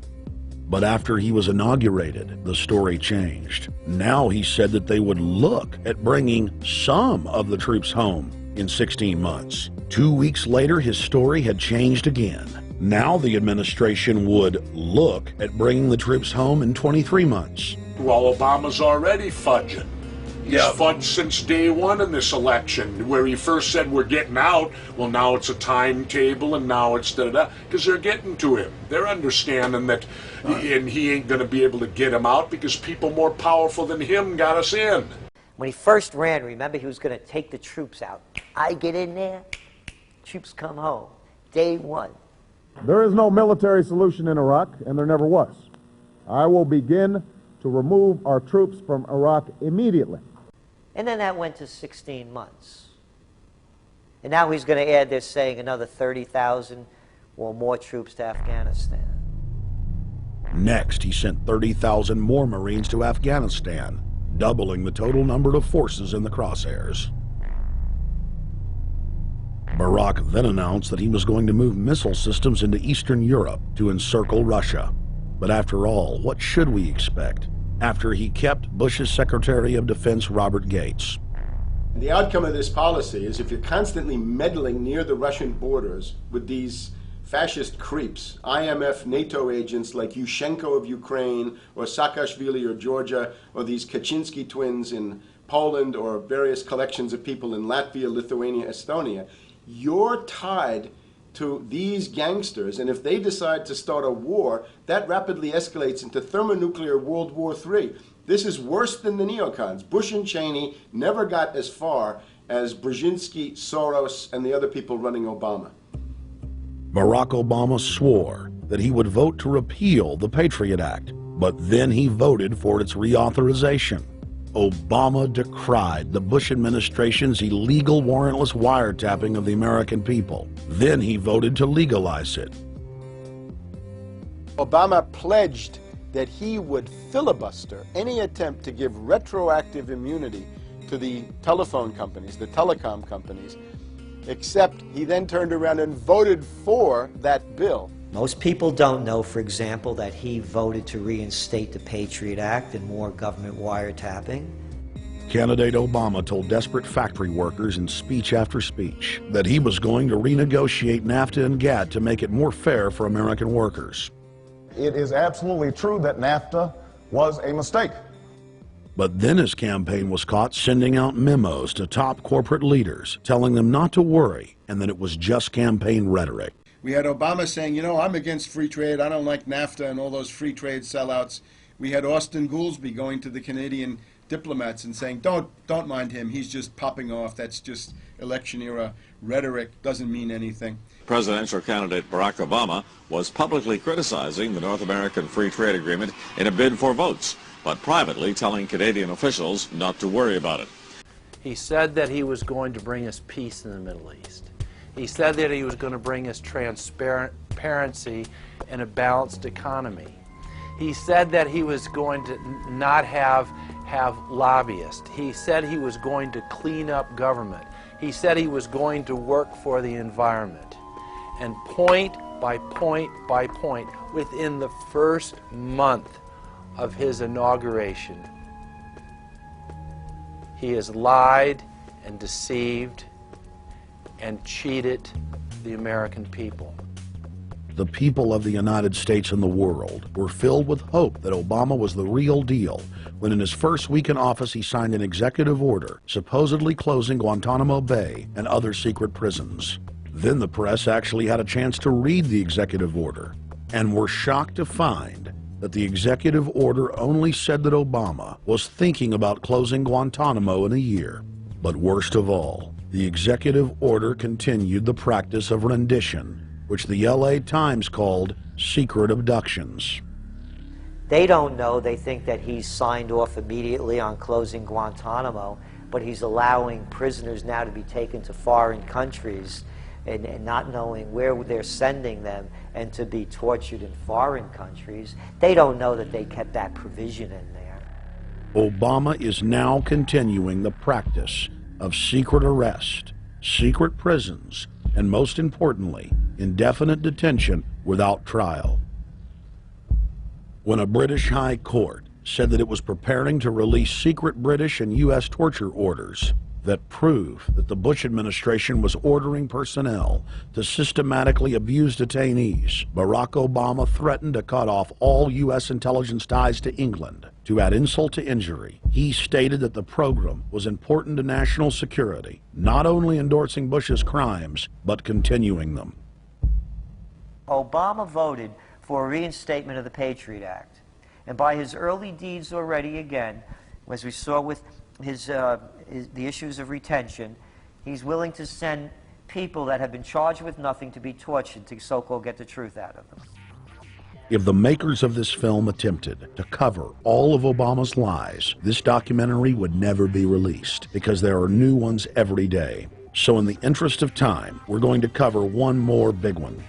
But after he was inaugurated, the story changed. Now he said that they would look at bringing some of the troops home in 16 months. 2 weeks later, his story had changed again. Now the administration would look at bringing the troops home in 23 months. Well, Obama's already fudging. He's fudged since day one in this election, where he first said we're getting out. Well, now it's a timetable, and now it's da-da-da, because they're getting to him. They're understanding that, and he ain't going to be able to get him out because people more powerful than him got us in. When he first ran, remember, he was going to take the troops out. I get in there, troops come home. Day one. There is no military solution in Iraq, and there never was. I will begin to remove our troops from Iraq immediately. And then that went to 16 months. And now he's going to add, they're saying, another 30,000 or more troops to Afghanistan. Next, he sent 30,000 more Marines to Afghanistan, doubling the total number of forces in the crosshairs. Barack then announced that he was going to move missile systems into Eastern Europe to encircle Russia. But after all, what should we expect after he kept Bush's Secretary of Defense Robert Gates? The outcome of this policy is if you're constantly meddling near the Russian borders with these fascist creeps, IMF, NATO agents like Yushchenko of Ukraine, or Saakashvili of Georgia, or these Kaczynski twins in Poland, or various collections of people in Latvia, Lithuania, Estonia, you're tied to these gangsters, and if they decide to start a war, that rapidly escalates into thermonuclear World War III. This is worse than the neocons. Bush and Cheney never got as far as Brzezinski, Soros, and the other people running Obama. Barack Obama swore that he would vote to repeal the Patriot Act, but then he voted for its reauthorization. Obama decried the Bush administration's illegal warrantless wiretapping of the American people. Then he voted to legalize it. Obama pledged that he would filibuster any attempt to give retroactive immunity to the telephone companies, the telecom companies, except he then turned around and voted for that bill. Most people don't know, for example, that he voted to reinstate the Patriot Act and more government wiretapping. Candidate Obama told desperate factory workers in speech after speech that he was going to renegotiate NAFTA and GATT to make it more fair for American workers. It is absolutely true that NAFTA was a mistake. But then his campaign was caught sending out memos to top corporate leaders, telling them not to worry and that it was just campaign rhetoric. We had Obama saying, you know, I'm against free trade, I don't like NAFTA and all those free trade sellouts. We had Austin Goolsbee going to the Canadian diplomats and saying, don't mind him, he's just popping off, that's just election era rhetoric, doesn't mean anything. Presidential candidate Barack Obama was publicly criticizing the North American Free Trade Agreement in a bid for votes, but privately telling Canadian officials not to worry about it. He said that he was going to bring us peace in the Middle East. He said that he was going to bring us transparency and a balanced economy. He said that he was going to not have lobbyists. He said he was going to clean up government. He said he was going to work for the environment. And point by point by point, within the first month of his inauguration, he has lied and deceived and cheated the American people. The people of the United States and the world were filled with hope that Obama was the real deal when in his first week in office he signed an executive order supposedly closing Guantanamo Bay and other secret prisons. Then the press actually had a chance to read the executive order and were shocked to find that the executive order only said that Obama was thinking about closing Guantanamo in a year. But worst of all, the executive order continued the practice of rendition, which the LA Times called secret abductions. They don't know. They think that he's signed off immediately on closing Guantanamo, but he's allowing prisoners now to be taken to foreign countries and not knowing where they're sending them and to be tortured in foreign countries. They don't know that they kept that provision in there. Obama is now continuing the practice of secret arrest, secret prisons, and most importantly, indefinite detention without trial. When a British High Court said that it was preparing to release secret British and U.S. torture orders that prove that the Bush administration was ordering personnel to systematically abuse detainees, Barack Obama threatened to cut off all U.S. intelligence ties to England. To add insult to injury, he stated that the program was important to national security, not only endorsing Bush's crimes, but continuing them. Obama voted for a reinstatement of the Patriot Act. And by his early deeds already, again, as we saw with the issues of retention, he's willing to send people that have been charged with nothing to be tortured to so-called get the truth out of them. If the makers of this film attempted to cover all of Obama's lies, this documentary would never be released because there are new ones every day. So in the interest of time, we're going to cover one more big one.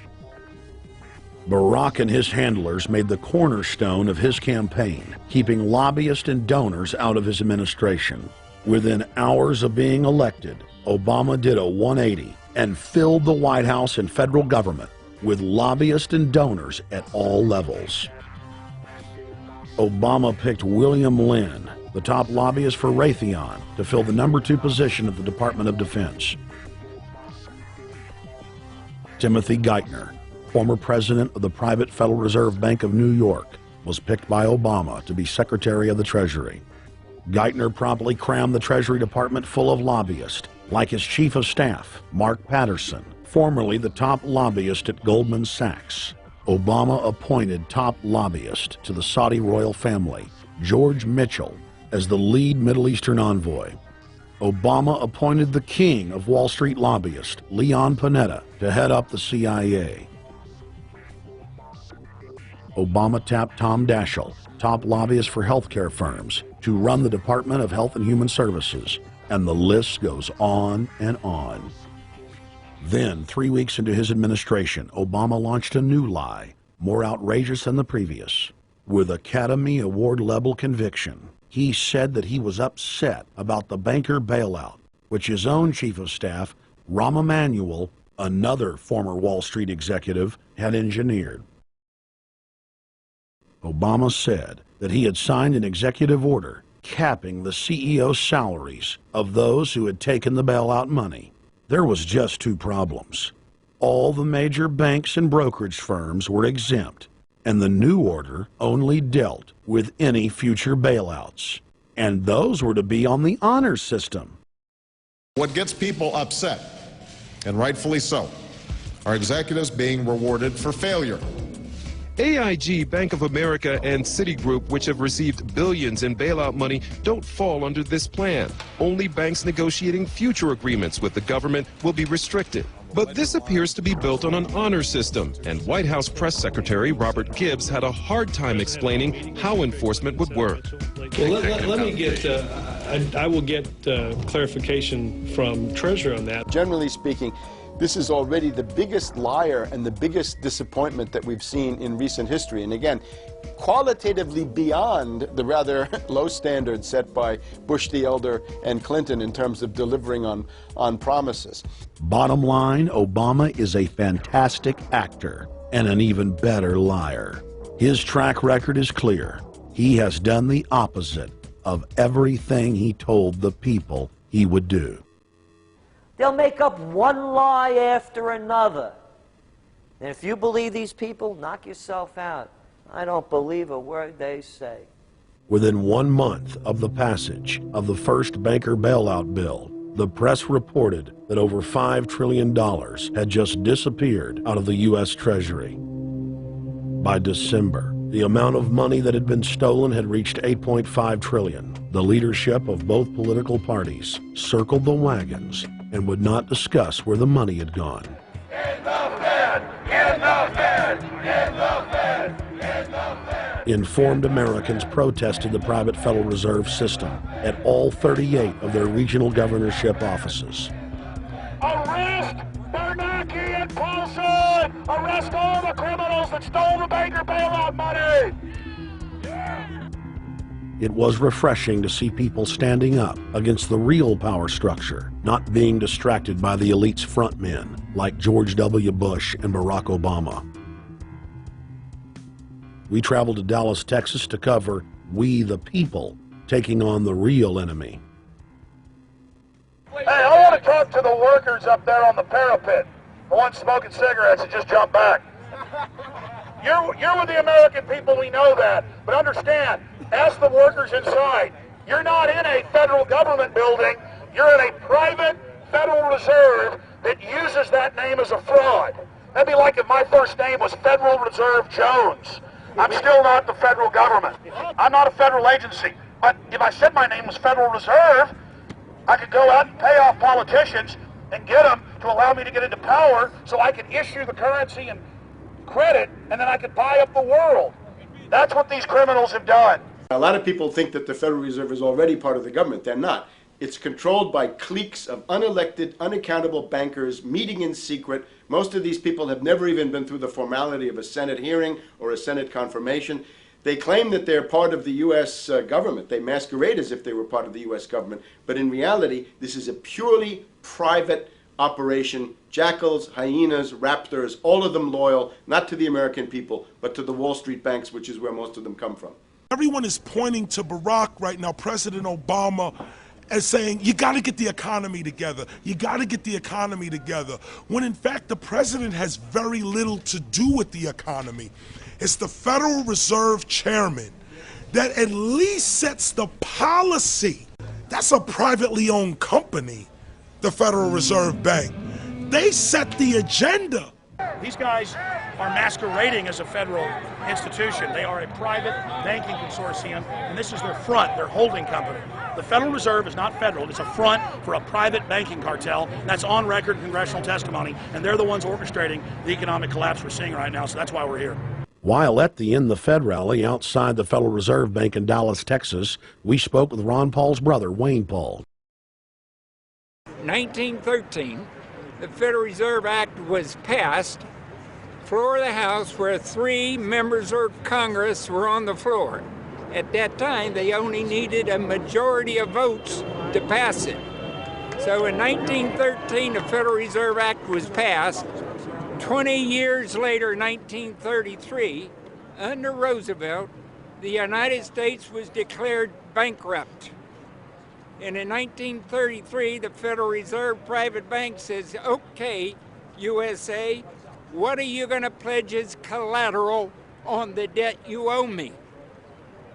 Barack and his handlers made the cornerstone of his campaign, keeping lobbyists and donors out of his administration. Within hours of being elected, Obama did a 180 and filled the White House and federal government with lobbyists and donors at all levels. Obama picked William Lynn, the top lobbyist for Raytheon, to fill the number 2 position at the Department of Defense. Timothy Geithner, former president of the private Federal Reserve Bank of New York, was picked by Obama to be Secretary of the Treasury. Geithner promptly crammed the Treasury Department full of lobbyists, like his chief of staff, Mark Patterson, formerly the top lobbyist at Goldman Sachs. Obama appointed top lobbyist to the Saudi royal family, George Mitchell, as the lead Middle Eastern envoy. Obama appointed the king of Wall Street lobbyists, Leon Panetta, to head up the CIA. Obama tapped Tom Daschle, top lobbyist for healthcare firms, to run the Department of Health and Human Services, and the list goes on and on. Then, 3 weeks into his administration, Obama launched a new lie, more outrageous than the previous. With Academy Award-level conviction, he said that he was upset about the banker bailout, which his own chief of staff, Rahm Emanuel, another former Wall Street executive, had engineered. Obama said that he had signed an executive order capping the CEO's salaries of those who had taken the bailout money. There was just 2 problems. All the major banks and brokerage firms were exempt, and the new order only dealt with any future bailouts. And those were to be on the honor system. What gets people upset, and rightfully so, are executives being rewarded for failure. AIG, Bank of America, and Citigroup, which have received billions in bailout money, don't fall under this plan. Only banks negotiating future agreements with the government will be restricted. But this appears to be built on an honor system, and White House Press Secretary Robert Gibbs had a hard time explaining how enforcement would work. Well, let me get, I will get clarification from Treasury on that. Generally speaking, this is already the biggest liar and the biggest disappointment that we've seen in recent history. And again, qualitatively beyond the rather low standards set by Bush the Elder and Clinton in terms of delivering on promises. Bottom line, Obama is a fantastic actor and an even better liar. His track record is clear. He has done the opposite of everything he told the people he would do. They'll make up one lie after another. And if you believe these people, knock yourself out. I don't believe a word they say. Within 1 month of the passage of the first banker bailout bill, the press reported that over $5 trillion had just disappeared out of the U.S. Treasury. By December, the amount of money that had been stolen had reached $8.5 trillion. The leadership of both political parties circled the wagons and would not discuss where the money had gone. In the bed! In the Informed Americans protested the private Federal Reserve System at all 38 of their regional governorship offices. Arrest Bernanke and Paulson! Arrest all the criminals that stole the banker bailout money! It was refreshing to see people standing up against the real power structure, not being distracted by the elite's frontmen like George W. Bush and Barack Obama. We traveled to Dallas, Texas to cover We the People taking on the real enemy. Hey, I want to talk to the workers up there on the parapet. The ones smoking cigarettes and just jump back. You're with the American people, we know that. But understand, ask the workers inside. You're not in a federal government building. You're in a private Federal Reserve that uses that name as a fraud. That'd be like if my first name was Federal Reserve Jones. I'm still not the federal government. I'm not a federal agency. But if I said my name was Federal Reserve, I could go out and pay off politicians and get them to allow me to get into power so I could issue the currency and credit, and then I could buy up the world. That's what these criminals have done. A lot of people think that the Federal Reserve is already part of the government. They're not. It's controlled by cliques of unelected, unaccountable bankers meeting in secret. Most of these people have never even been through the formality of a Senate hearing or a Senate confirmation. They claim that they're part of the U.S. government. They masquerade as if they were part of the U.S. government. But in reality, this is a purely private operation. Jackals, hyenas, raptors, all of them loyal, not to the American people, but to the Wall Street banks, which is where most of them come from. Everyone is pointing to Barack right now, President Obama, as saying, you got to get the economy together. You got to get the economy together. When in fact, the president has very little to do with the economy. It's the Federal Reserve Chairman that at least sets the policy. That's a privately owned company, the Federal Reserve Bank. They set the agenda. These guys are masquerading as a federal institution. They are a private banking consortium, and this is their front, their holding company. The Federal Reserve is not federal. It's a front for a private banking cartel. That's on record in congressional testimony, and they're the ones orchestrating the economic collapse we're seeing right now, so that's why we're here. While at the In the Fed rally outside the Federal Reserve Bank in Dallas, Texas, we spoke with Ron Paul's brother, Wayne Paul. 1913, the Federal Reserve Act was passed, floor of the House, where 3 members of Congress were on the floor. At that time, they only needed a majority of votes to pass it. So in 1913, the Federal Reserve Act was passed. 20 years later, 1933, under Roosevelt, the United States was declared bankrupt. And in 1933, the Federal Reserve Private Bank says, okay, USA, what are you going to pledge as collateral on the debt you owe me?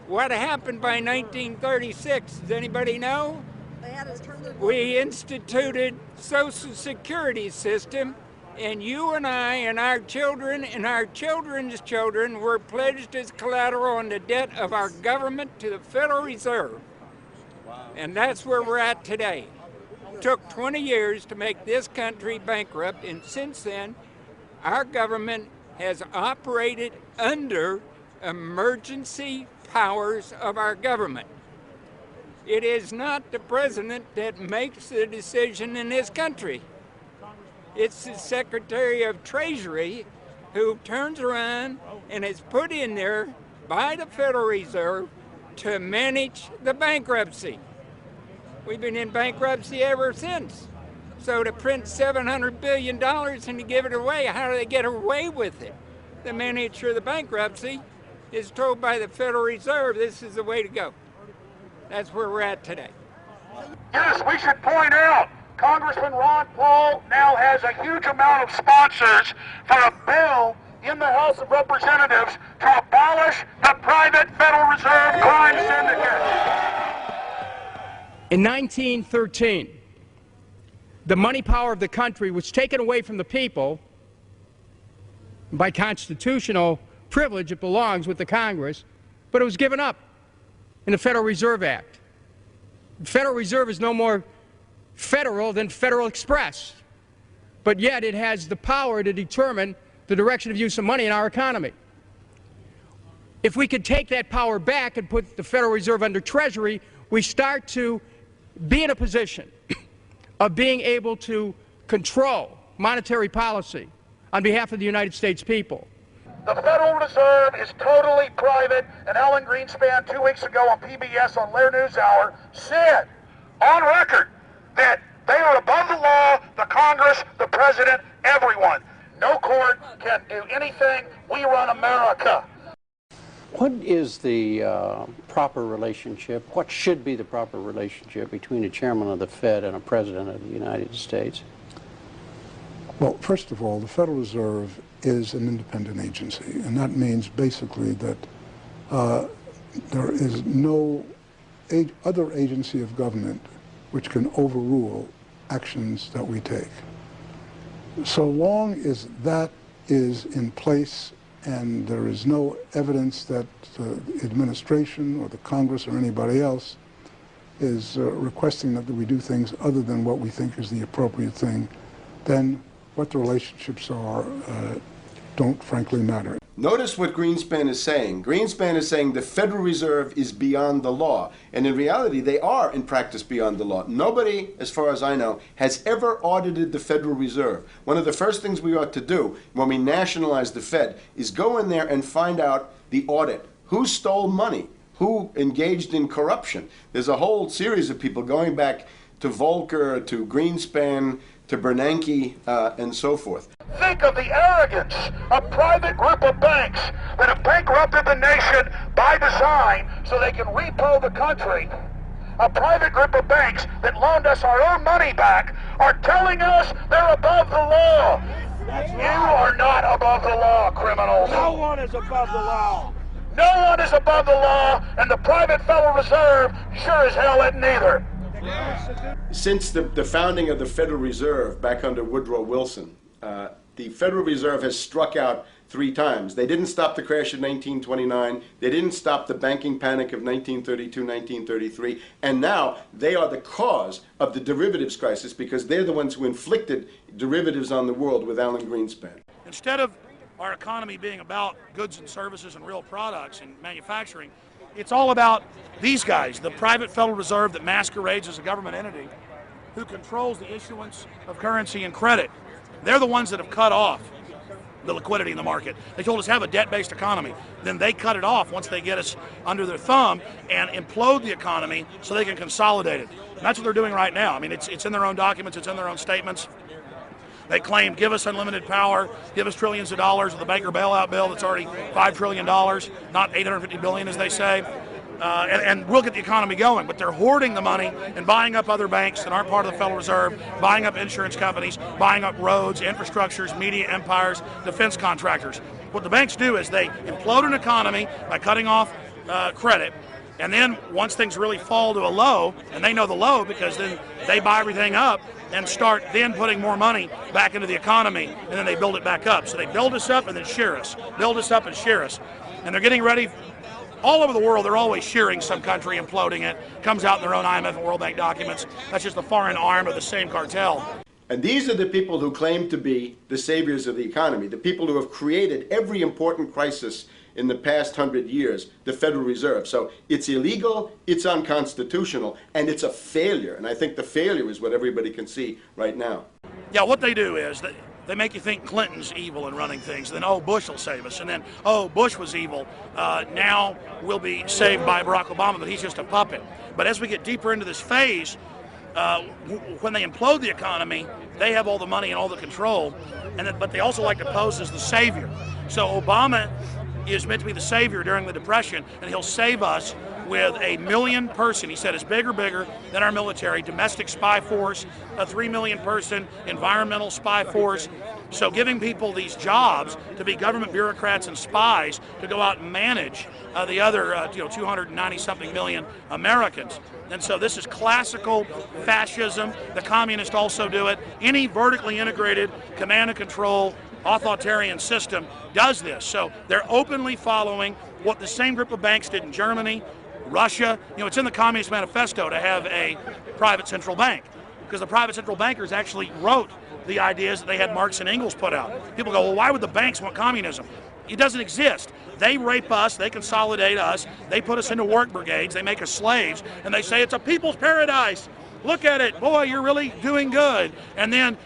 What happened by 1936? Does anybody know? We instituted Social Security system, and you and I and our children and our children's children were pledged as collateral on the debt of our government to the Federal Reserve. And that's where we're at today. It took 20 years to make this country bankrupt, and since then, our government has operated under emergency powers of our government. It is not the president that makes the decision in this country. It's the Secretary of Treasury who turns around and is put in there by the Federal Reserve to manage the bankruptcy. We've been in bankruptcy ever since. So to print $700 billion and to give it away, how do they get away with it? The manager of the bankruptcy is told by the Federal Reserve this is the way to go. That's where we're at today. Yes, we should point out, Congressman Ron Paul now has a huge amount of sponsors for a bill in the House of Representatives to abolish the private Federal Reserve crime syndicate. In 1913, the money power of the country was taken away from the people. By constitutional privilege, it belongs with the Congress, but it was given up in the Federal Reserve Act. The Federal Reserve is no more federal than Federal Express, but yet it has the power to determine the direction of use of money in our economy. If we could take that power back and put the Federal Reserve under Treasury, we start to be in a position of being able to control monetary policy on behalf of the United States people. The Federal Reserve is totally private, and Alan Greenspan 2 weeks ago on PBS on Lair NewsHour said on record that they are above the law, the Congress, the President, everyone. No court can do anything. We run America. What is the proper relationship, what should be the proper relationship between a chairman of the Fed and a president of the United States? Well, first of all, the Federal Reserve is an independent agency, and that means basically that there is no other agency of government which can overrule actions that we take. So long as that is in place and there is no evidence that the administration or the Congress or anybody else is requesting that we do things other than what we think is the appropriate thing, then what the relationships are don't frankly matter. Notice what Greenspan is saying. Greenspan is saying the Federal Reserve is beyond the law. And in reality, they are in practice beyond the law. Nobody, as far as I know, has ever audited the Federal Reserve. One of the first things we ought to do when we nationalize the Fed is go in there and find out the audit. Who stole money? Who engaged in corruption? There's a whole series of people going back to Volcker, to Greenspan, to Bernanke, and so forth. Think of the arrogance of private group of banks that have bankrupted the nation by design so they can repo the country. A private group of banks that loaned us our own money back are telling us they're above the law. You are not above the law, criminals. No one is above the law. No one is above the law, and the private Federal Reserve sure as hell isn't either. Since the founding of the Federal Reserve back under Woodrow Wilson, the Federal Reserve has struck out 3 times. They didn't stop the crash of 1929. They didn't stop the banking panic of 1932, 1933. And now they are the cause of the derivatives crisis because they're the ones who inflicted derivatives on the world with Alan Greenspan. Instead of our economy being about goods and services and real products and manufacturing, it's all about these guys, the private Federal Reserve that masquerades as a government entity who controls the issuance of currency and credit. They're the ones that have cut off the liquidity in the market. They told us have a debt-based economy. Then they cut it off once they get us under their thumb and implode the economy so they can consolidate it. And that's what they're doing right now. I mean, it's in their own documents, it's in their own statements. They claim, give us unlimited power, give us trillions of dollars with the Baker bailout bill that's already $5 trillion, not $850 billion as they say. And we'll get the economy going, but they're hoarding the money and buying up other banks that aren't part of the Federal Reserve, buying up insurance companies, buying up roads, infrastructures, media empires, defense contractors. What the banks do is they implode an economy by cutting off credit, and then once things really fall to a low, and they know the low because then they buy everything up and start then putting more money back into the economy, and then they build it back up. So they build us up and then shear us, build us up and shear us. And they're getting ready. All over the world, they're always shearing some country, imploding it. Comes out in their own IMF and World Bank documents. That's just the foreign arm of the same cartel. And these are the people who claim to be the saviors of the economy, the people who have created every important crisis in the past 100 years, the Federal Reserve. So it's illegal, it's unconstitutional, and it's a failure. And I think the failure is what everybody can see right now. Yeah, what they do is they make you think Clinton's evil in running things. Then, oh, Bush will save us. And then, oh, Bush was evil. Now we'll be saved by Barack Obama, but he's just a puppet. But as we get deeper into this phase, when they implode the economy, they have all the money and all the control. But they also like to pose as the savior. So Obama is meant to be the savior during the Depression, and he'll save us with a 1 million person, he said, is bigger than our military, domestic spy force, a 3 million person environmental spy force. So giving people these jobs to be government bureaucrats and spies to go out and manage the other 290-something million Americans. And so this is classical fascism. The communists also do it. Any vertically integrated command and control authoritarian system does this. So they're openly following what the same group of banks did in Germany, Russia. It's in the Communist Manifesto to have a private central bank. because the private central bankers actually wrote the ideas that they had Marx and Engels put out. People go, well, why would the banks want communism? It doesn't exist. They rape us, they consolidate us, they put us into work brigades, they make us slaves, and they say it's a people's paradise. Look at it, boy, you're really doing good. And then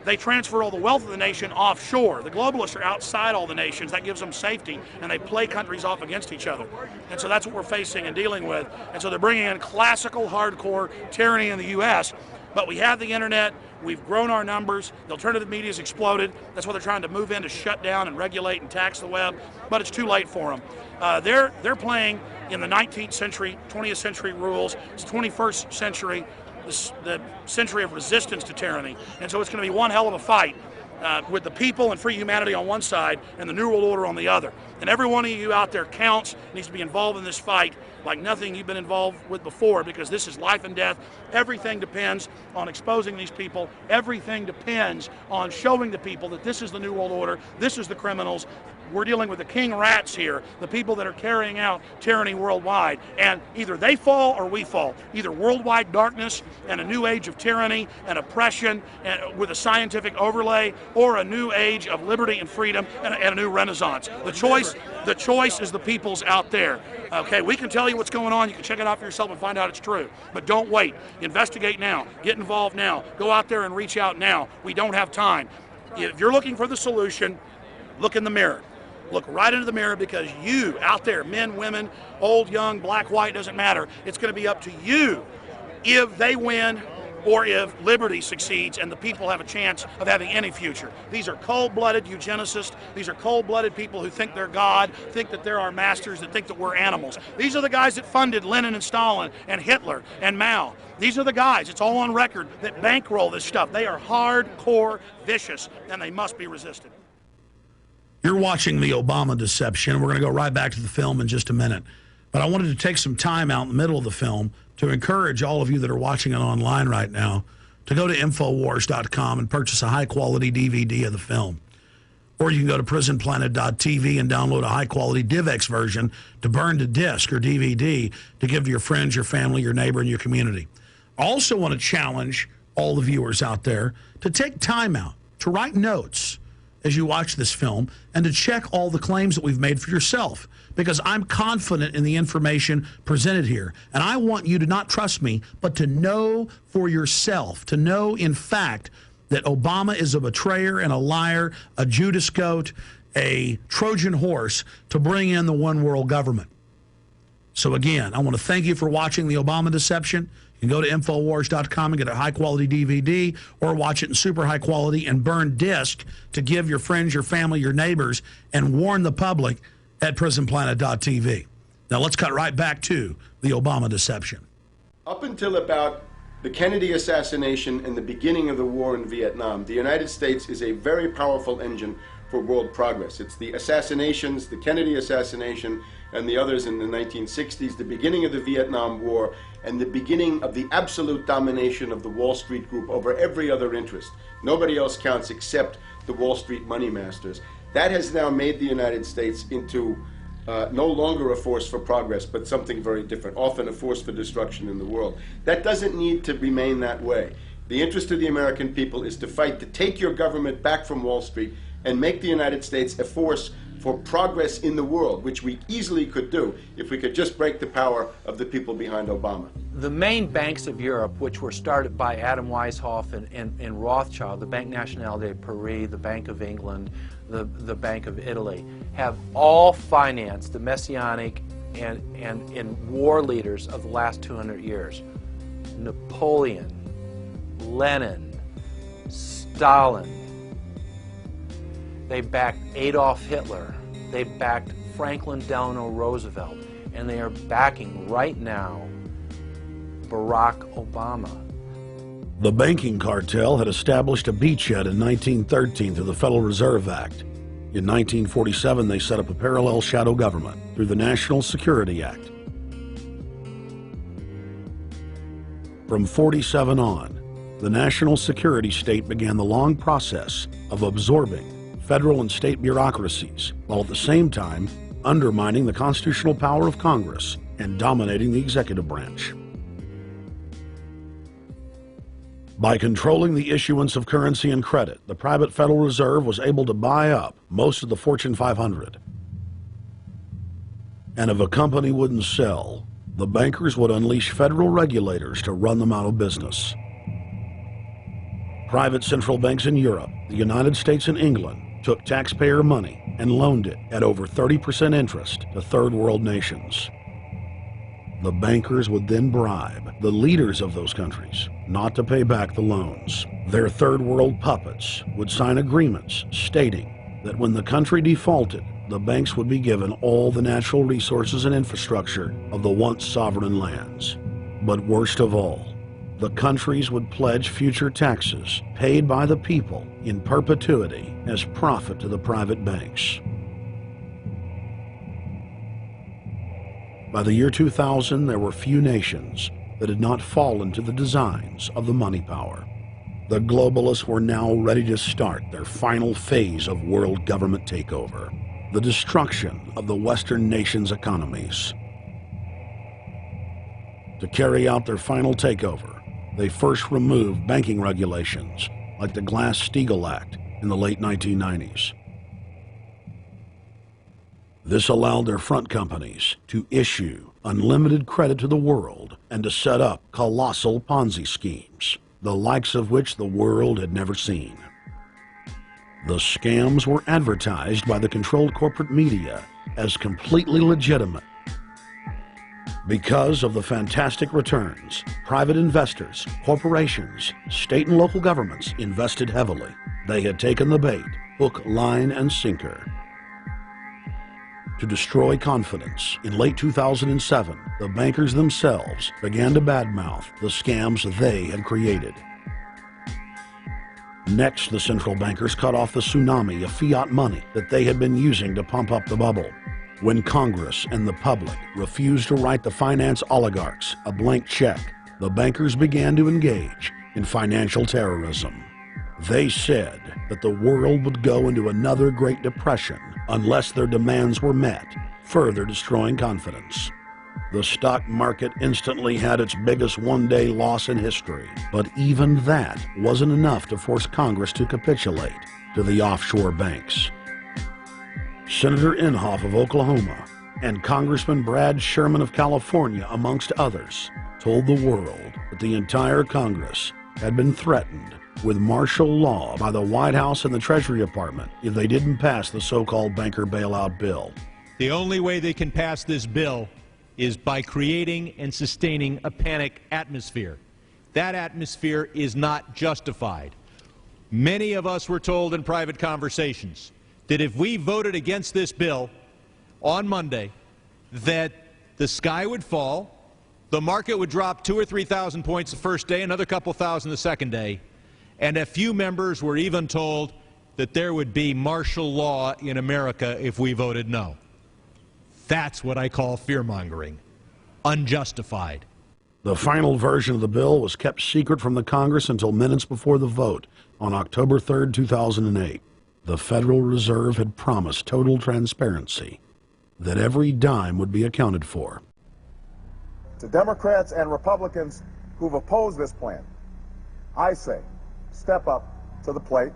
they transfer all the wealth of the nation offshore. The globalists are outside all the nations. That gives them safety, and they play countries off against each other. And so that's what we're facing and dealing with. And so they're bringing in classical, hardcore tyranny in the U.S., but we have the internet, we've grown our numbers, the alternative media's exploded. That's why they're trying to move in to shut down and regulate and tax the web, but it's too late for them. They're playing in the 19th century, 20th century rules. It's 21st century, the century of resistance to tyranny. And so it's going to be one hell of a fight with the people and free humanity on one side and the New World Order on the other. And every one of you out there counts, needs to be involved in this fight like nothing you've been involved with before, because this is life and death. Everything depends on exposing these people. Everything depends on showing the people that this is the New World Order, this is the criminals. We're dealing with the king rats here, the people that are carrying out tyranny worldwide. And either they fall or we fall. Either worldwide darkness and a new age of tyranny and oppression and with a scientific overlay, or a new age of liberty and freedom and a new renaissance. The choice is the people's out there. Okay, we can tell you what's going on. You can check it out for yourself and find out it's true. But don't wait. Investigate now. Get involved now. Go out there and reach out now. We don't have time. If you're looking for the solution, look in the mirror. Look right into the mirror, because you out there, men, women, old, young, black, white, doesn't matter. It's going to be up to you if they win or if liberty succeeds and the people have a chance of having any future. These are cold-blooded eugenicists. These are cold-blooded people who think they're God, think that they're our masters, that think that we're animals. These are the guys that funded Lenin and Stalin and Hitler and Mao. These are the guys, it's all on record, that bankroll this stuff. They are hardcore vicious, and they must be resisted. You're watching The Obama Deception. We're going to go right back to the film in just a minute. But I wanted to take some time out in the middle of the film to encourage all of you that are watching it online right now to go to Infowars.com and purchase a high-quality DVD of the film. Or you can go to PrisonPlanet.tv and download a high-quality DivX version to burn to disc or DVD to give to your friends, your family, your neighbor, and your community. I also want to challenge all the viewers out there to take time out to write notes as you watch this film and to check all the claims that we've made for yourself, because I'm confident in the information presented here. And I want you to not trust me, but to know for yourself, to know in fact that Obama is a betrayer and a liar, a Judas goat, a Trojan horse to bring in the one world government. So again, I want to thank you for watching The Obama Deception. You can go to Infowars.com and get a high-quality DVD, or watch it in super high quality and burn disc to give your friends, your family, your neighbors, and warn the public at PrisonPlanet.tv. Now let's cut right back to The Obama Deception. Up until about the Kennedy assassination and the beginning of the war in Vietnam, the United States is a very powerful engine for world progress. It's the assassinations, the Kennedy assassination, and the others in the 1960s, the beginning of the Vietnam War, and the beginning of the absolute domination of the Wall Street Group over every other interest. Nobody else counts except the Wall Street money masters. That has now made the United States into no longer a force for progress, but something very different, often a force for destruction in the world. That doesn't need to remain that way. The interest of the American people is to fight to take your government back from Wall Street and make the United States a force for progress in the world, which we easily could do if we could just break the power of the people behind Obama. The main banks of Europe, which were started by Adam Weishaupt and Rothschild, the Banque Nationale de Paris, the Bank of England, the Bank of Italy, have all financed the messianic and war leaders of the last 200 years. Napoleon, Lenin, Stalin. They backed Adolf Hitler. They backed Franklin Delano Roosevelt. And they are backing right now Barack Obama. The banking cartel had established a beachhead in 1913 through the Federal Reserve Act. In 1947, they set up a parallel shadow government through the National Security Act. From 47 on, the national security state began the long process of absorbing federal and state bureaucracies, while at the same time undermining the constitutional power of Congress and dominating the executive branch. By controlling the issuance of currency and credit, the private Federal Reserve was able to buy up most of the Fortune 500. And if a company wouldn't sell, the bankers would unleash federal regulators to run them out of business. Private central banks in Europe, the United States, and England took taxpayer money and loaned it at over 30% interest to third world nations. The bankers would then bribe the leaders of those countries not to pay back the loans. Their third world puppets would sign agreements stating that when the country defaulted, the banks would be given all the natural resources and infrastructure of the once sovereign lands. But worst of all, the countries would pledge future taxes paid by the people in perpetuity as profit to the private banks. By the year 2000, there were few nations that had not fallen to the designs of the money power. The globalists were now ready to start their final phase of world government takeover, the destruction of the Western nations' economies. To carry out their final takeover, they first removed banking regulations like the Glass-Steagall Act in the late 1990s. This allowed their front companies to issue unlimited credit to the world and to set up colossal Ponzi schemes, the likes of which the world had never seen. The scams were advertised by the controlled corporate media as completely legitimate. Because of the fantastic returns, private investors, corporations, state and local governments invested heavily. They had taken the bait, hook, line, and sinker. To destroy confidence, in late 2007, the bankers themselves began to badmouth the scams they had created. Next, the central bankers cut off the tsunami of fiat money that they had been using to pump up the bubble. When Congress and the public refused to write the finance oligarchs a blank check, the bankers began to engage in financial terrorism. They said that the world would go into another Great Depression unless their demands were met, further destroying confidence. The stock market instantly had its biggest one-day loss in history, but even that wasn't enough to force Congress to capitulate to the offshore banks. Senator Inhofe of Oklahoma and Congressman Brad Sherman of California, amongst others, told the world that the entire Congress had been threatened with martial law by the White House and the Treasury Department if they didn't pass the so-called banker bailout bill. The only way they can pass this bill is by creating and sustaining a panic atmosphere. That atmosphere is not justified. Many of us were told in private conversations that if we voted against this bill on Monday, that the sky would fall, the market would drop 2,000 or 3,000 points the first day, another couple thousand the second day, and a few members were even told that there would be martial law in America if we voted no. That's what I call fear-mongering. Unjustified. The final version of the bill was kept secret from the Congress until minutes before the vote on October 3, 2008. The Federal Reserve had promised total transparency, that every dime would be accounted for. To Democrats and Republicans who've opposed this plan, I say, step up to the plate.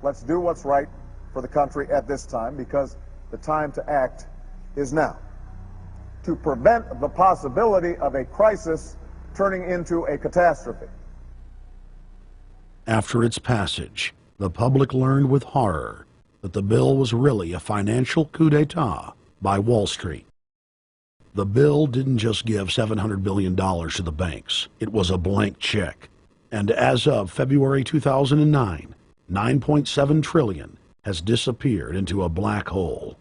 Let's do what's right for the country at this time, because the time to act is now. To prevent the possibility of a crisis turning into a catastrophe. After its passage, the public learned with horror that the bill was really a financial coup d'etat by Wall Street. The bill didn't just give $700 billion to the banks. It was a blank check. And as of February 2009, $9.7 trillion has disappeared into a black hole.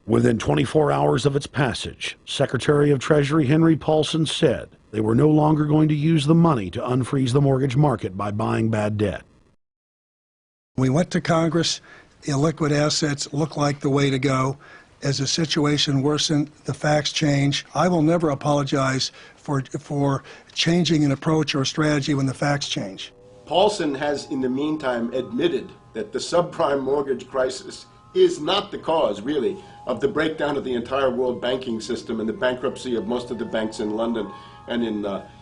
Within 24 hours of its passage, Secretary of Treasury Henry Paulson said they were no longer going to use the money to unfreeze the mortgage market by buying bad debt. We went to Congress. Illiquid assets look like the way to go. As the situation worsened, the facts change. I will never apologize for changing an approach or strategy when the facts change. Paulson has, in the meantime, admitted that the subprime mortgage crisis is not the cause, really, of the breakdown of the entire world banking system and the bankruptcy of most of the banks in London. and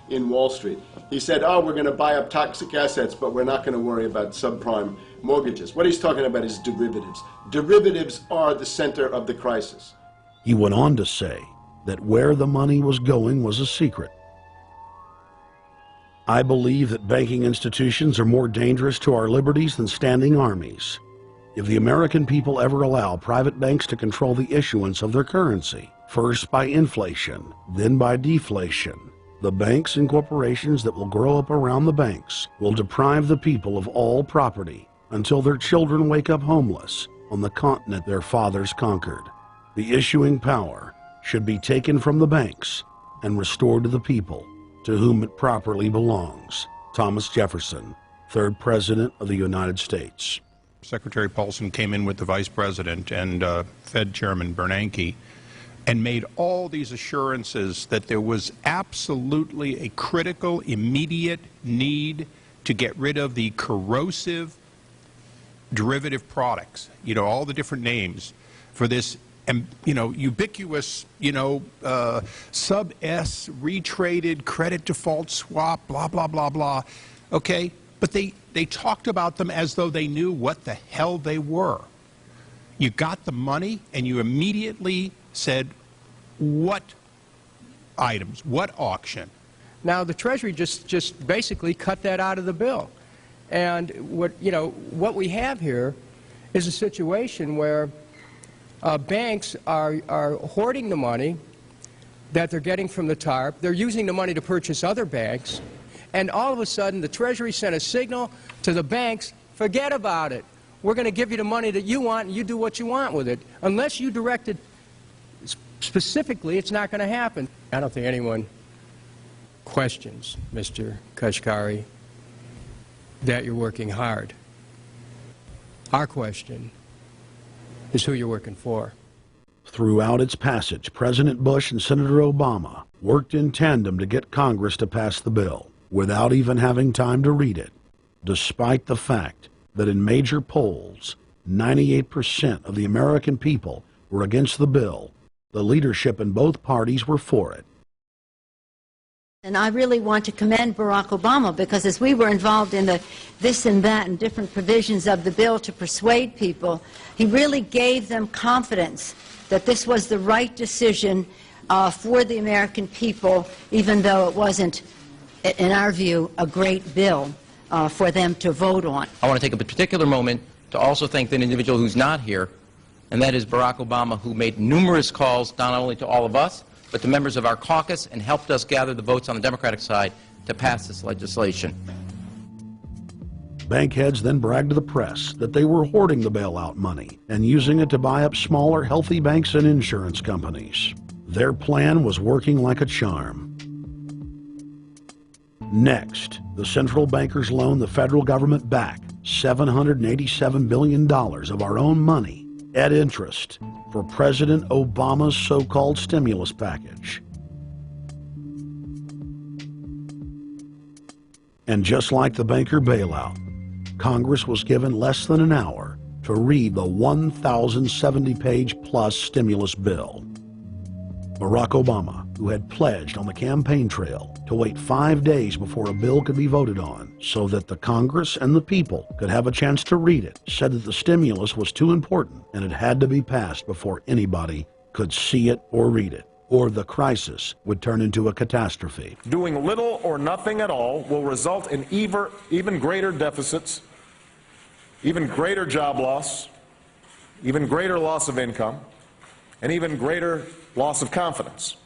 in Wall Street. He said, oh, we're going to buy up toxic assets, but we're not going to worry about subprime mortgages. What he's talking about is derivatives. Derivatives are the center of the crisis. He went on to say that where the money was going was a secret. I believe that banking institutions are more dangerous to our liberties than standing armies. If the American people ever allow private banks to control the issuance of their currency, first by inflation, then by deflation, the banks and corporations that will grow up around the banks will deprive the people of all property until their children wake up homeless on the continent their fathers conquered. The issuing power should be taken from the banks and restored to the people, to whom it properly belongs. Thomas Jefferson, 3rd President of the United States. Secretary Paulson came in with the Vice President and Fed Chairman Bernanke and made all these assurances that there was absolutely a critical, immediate need to get rid of the corrosive derivative products, you know, all the different names for this, you know, ubiquitous, you know, sub-S, retraded credit default swap, blah, blah, blah, blah, okay? But they talked about them as though they knew what the hell they were. You got the money and you immediately said, what items, what auction? Now, the Treasury just basically cut that out of the bill. And what we have here is a situation where banks are hoarding the money that they're getting from the TARP. They're using the money to purchase other banks. And all of a sudden, the Treasury sent a signal to the banks, forget about it. We're going to give you the money that you want, and you do what you want with it. Unless you direct it specifically, it's not going to happen. I don't think anyone questions, Mr. Kashkari, that you're working hard. Our question is who you're working for. Throughout its passage, President Bush and Senator Obama worked in tandem to get Congress to pass the bill without even having time to read it, despite the fact that in major polls, 98% of the American people were against the bill. The leadership in both parties were for it. And I really want to commend Barack Obama, because as we were involved in the this and that and different provisions of the bill to persuade people, he really gave them confidence that this was the right decision for the American people, even though it wasn't, in our view, a great bill for them to vote on. I want to take a particular moment to also thank an individual who's not here, and that is Barack Obama, who made numerous calls not only to all of us, but to members of our caucus, and helped us gather the votes on the Democratic side to pass this legislation. Bank heads then bragged to the press that they were hoarding the bailout money and using it to buy up smaller, healthy banks and insurance companies. Their plan was working like a charm. Next, the central bankers loaned the federal government back $787 billion of our own money at interest for President Obama's so-called stimulus package. And just like the banker bailout, Congress was given less than an hour to read the 1,070-page plus stimulus bill. Barack Obama, who had pledged on the campaign trail to wait 5 days before a bill could be voted on so that the Congress and the people could have a chance to read it, said that the stimulus was too important and it had to be passed before anybody could see it or read it, or the crisis would turn into a catastrophe. Doing little or nothing at all will result in even greater deficits, even greater job loss, even greater loss of income, and even greater loss of confidence.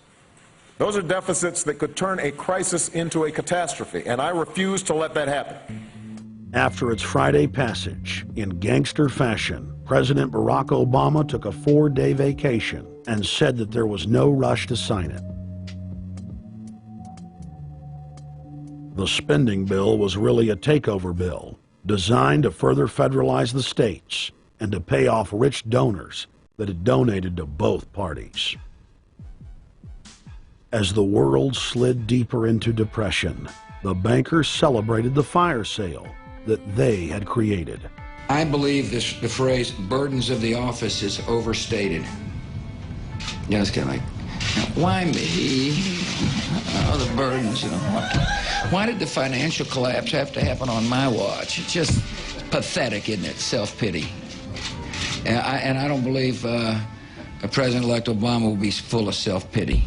Those are deficits that could turn a crisis into a catastrophe, and I refuse to let that happen. After its Friday passage, in gangster fashion, President Barack Obama took a 4-day vacation and said that there was no rush to sign it. The spending bill was really a takeover bill, designed to further federalize the states and to pay off rich donors that had donated to both parties. As the world slid deeper into depression, the bankers celebrated the fire sale that they had created. I believe the phrase burdens of the office is overstated. You know, it's kind of like Why me? Oh, the burdens, you know. Why did the financial collapse have to happen on my watch? It's just pathetic, isn't it? Self-pity. And I don't believe President-elect Obama will be full of self-pity.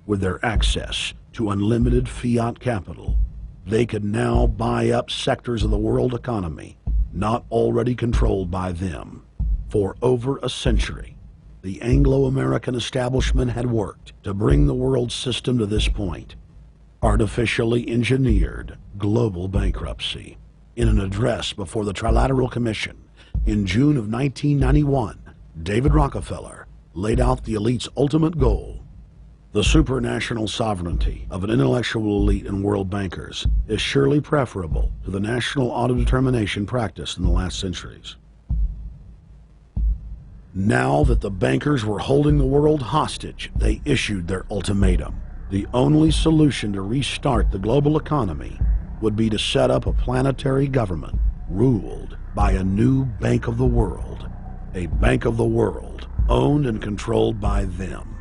With their access to unlimited fiat capital, they could now buy up sectors of the world economy not already controlled by them. For over a century, the Anglo-American establishment had worked to bring the world system to this point. Artificially engineered global bankruptcy. In an address before the Trilateral Commission in June of 1991, David Rockefeller laid out the elite's ultimate goal. The supranational sovereignty of an intellectual elite and world bankers is surely preferable to the national autodetermination practiced in the last centuries. Now that the bankers were holding the world hostage, they issued their ultimatum. The only solution to restart the global economy would be to set up a planetary government ruled by a new Bank of the World, a Bank of the World owned and controlled by them.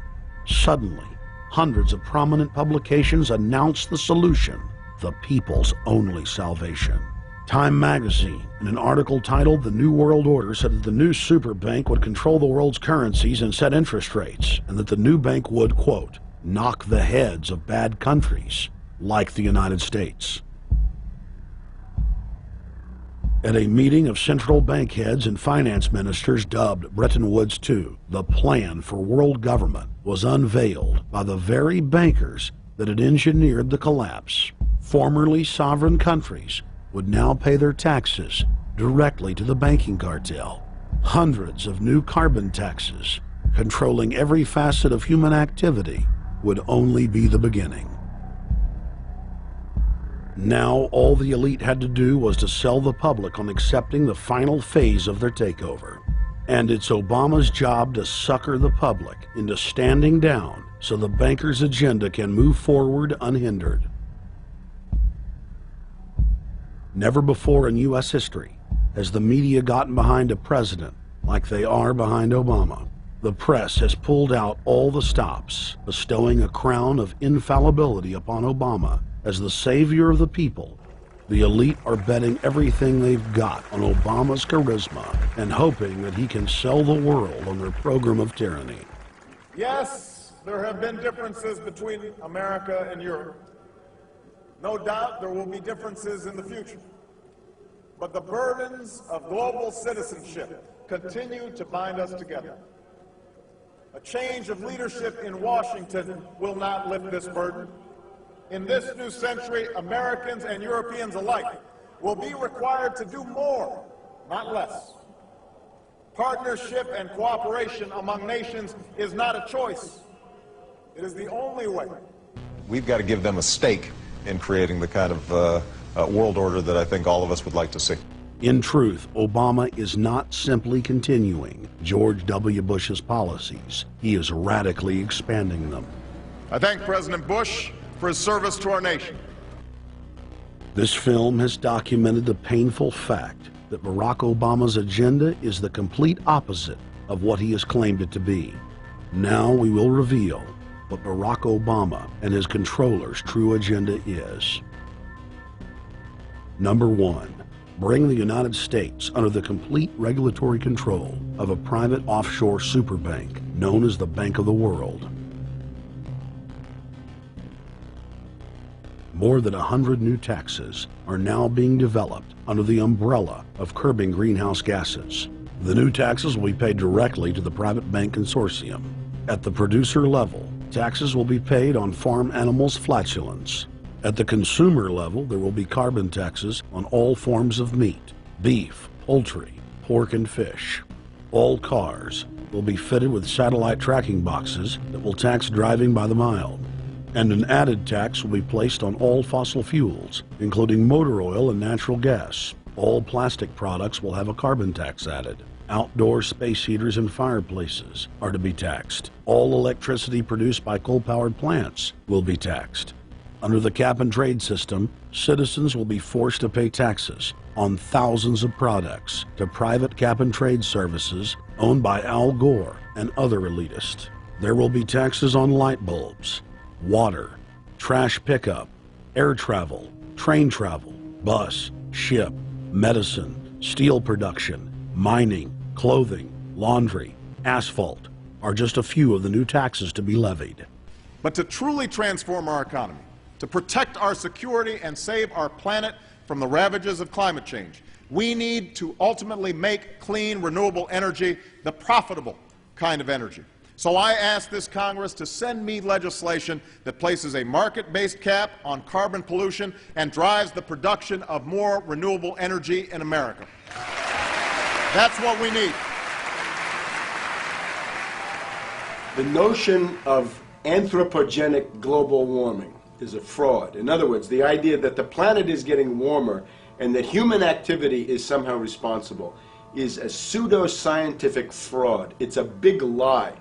Suddenly, hundreds of prominent publications announced the solution, the people's only salvation. Time magazine, in an article titled "The New World Order," said that the new super bank would control the world's currencies and set interest rates, and that the new bank would, quote, knock the heads of bad countries like the United States. At a meeting of central bank heads and finance ministers dubbed Bretton Woods II, the plan for world government was unveiled by the very bankers that had engineered the collapse. Formerly sovereign countries would now pay their taxes directly to the banking cartel. Hundreds of new carbon taxes, controlling every facet of human activity, would only be the beginning. Now all the elite had to do was to sell the public on accepting the final phase of their takeover. And it's Obama's job to sucker the public into standing down so the bankers' agenda can move forward unhindered. Never before in U.S. history has the media gotten behind a president like they are behind Obama. The press has pulled out all the stops, bestowing a crown of infallibility upon Obama as the savior of the people. The elite are betting everything they've got on Obama's charisma and hoping that he can sell the world on their program of tyranny. Yes, there have been differences between America and Europe. No doubt there will be differences in the future. But the burdens of global citizenship continue to bind us together. A change of leadership in Washington will not lift this burden. In this new century, Americans and Europeans alike will be required to do more, not less. Partnership and cooperation among nations is not a choice. It is the only way. We've got to give them a stake in creating the kind of world order that I think all of us would like to see. In truth, Obama is not simply continuing George W. Bush's policies. He is radically expanding them. I thank President Bush for his service to our nation. This film has documented the painful fact that Barack Obama's agenda is the complete opposite of what he has claimed it to be. Now we will reveal what Barack Obama and his controllers' true agenda is. Number 1. Bring the United States under the complete regulatory control of a private offshore superbank known as the Bank of the World. More than 100 new taxes are now being developed under the umbrella of curbing greenhouse gases. The new taxes will be paid directly to the private bank consortium. At the producer level, taxes will be paid on farm animals' flatulence. At the consumer level, there will be carbon taxes on all forms of meat, beef, poultry, pork, and fish. All cars will be fitted with satellite tracking boxes that will tax driving by the mile. And an added tax will be placed on all fossil fuels, including motor oil and natural gas. All plastic products will have a carbon tax added. Outdoor space heaters and fireplaces are to be taxed. All electricity produced by coal-powered plants will be taxed. Under the cap-and-trade system, citizens will be forced to pay taxes on thousands of products to private cap-and-trade services owned by Al Gore and other elitists. There will be taxes on light bulbs, water, trash pickup, air travel, train travel, bus, ship, medicine, steel production, mining, clothing, laundry, asphalt are just a few of the new taxes to be levied. But to truly transform our economy, to protect our security and save our planet from the ravages of climate change, we need to ultimately make clean, renewable energy the profitable kind of energy. So I ask this Congress to send me legislation that places a market-based cap on carbon pollution and drives the production of more renewable energy in America. That's what we need. The notion of anthropogenic global warming is a fraud. In other words, the idea that the planet is getting warmer and that human activity is somehow responsible is a pseudo-scientific fraud. It's a big lie.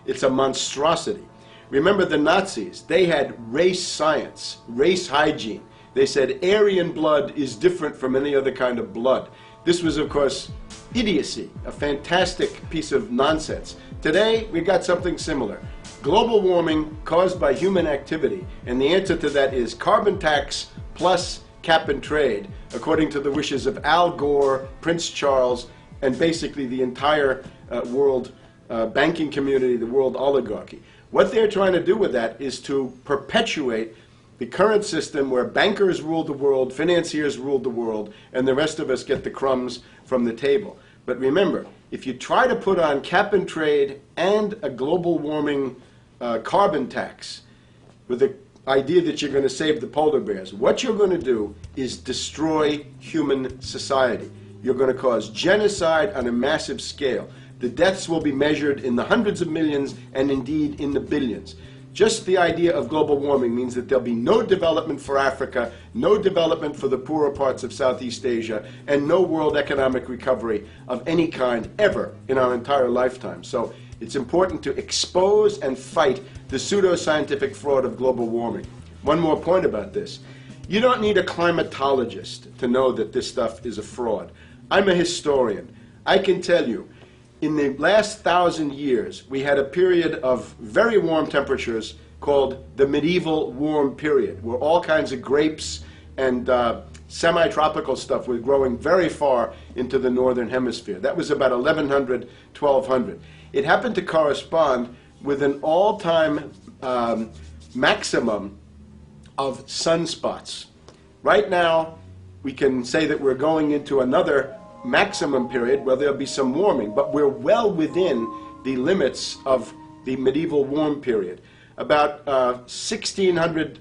It's a monstrosity. Remember the Nazis, they had race science, race hygiene. They said Aryan blood is different from any other kind of blood. This was, of course, idiocy, a fantastic piece of nonsense. Today, we've got something similar. Global warming caused by human activity, and the answer to that is carbon tax plus cap and trade, according to the wishes of Al Gore, Prince Charles, and basically the entire world banking community, the world oligarchy. What they're trying to do with that is to perpetuate the current system where bankers rule the world, financiers rule the world, and the rest of us get the crumbs from the table. But remember, if you try to put on cap and trade and a global warming carbon tax with the idea that you're going to save the polar bears, what you're going to do is destroy human society. You're going to cause genocide on a massive scale. The deaths will be measured in the hundreds of millions and indeed in the billions. Just the idea of global warming means that there'll be no development for Africa, no development for the poorer parts of Southeast Asia, and no world economic recovery of any kind ever in our entire lifetime. So it's important to expose and fight the pseudo-scientific fraud of global warming. One more point about this. You don't need a climatologist to know that this stuff is a fraud. I'm a historian. I can tell you, in the last 1,000 years, we had a period of very warm temperatures called the medieval warm period, where all kinds of grapes and semi-tropical stuff was growing very far into the northern hemisphere. That was about 1100, 1200. It happened to correspond with an all-time maximum of sunspots. Right now, we can say that we're going into another maximum period where there'll be some warming, but we're well within the limits of the medieval warm period. About 1600 to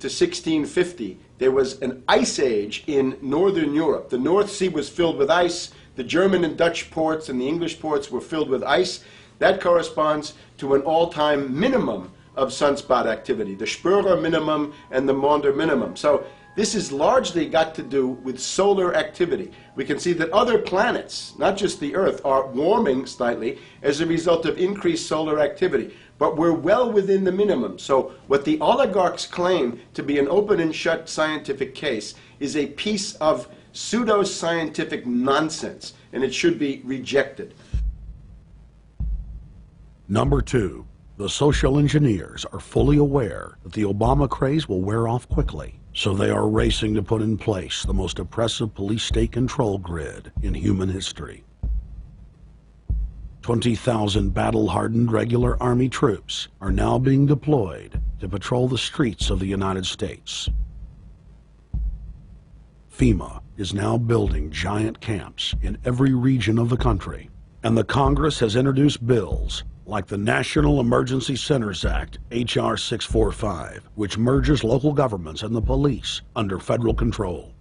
1650, there was an ice age in northern Europe. The North Sea was filled with ice. The German and Dutch ports and the English ports were filled with ice. That corresponds to an all-time minimum of sunspot activity, the Spörer minimum and the Maunder minimum. So this has largely got to do with solar activity. We can see that other planets, not just the Earth, are warming slightly as a result of increased solar activity. But we're well within the minimum. So what the oligarchs claim to be an open and shut scientific case is a piece of pseudo-scientific nonsense, and it should be rejected. Number 2, the social engineers are fully aware that the Obama craze will wear off quickly. So they are racing to put in place the most oppressive police state control grid in human history. 20,000 battle-hardened regular Army troops are now being deployed to patrol the streets of the United States. FEMA is now building giant camps in every region of the country, and the Congress has introduced bills like the National Emergency Centers Act, H.R. 645, which merges local governments and the police under federal control.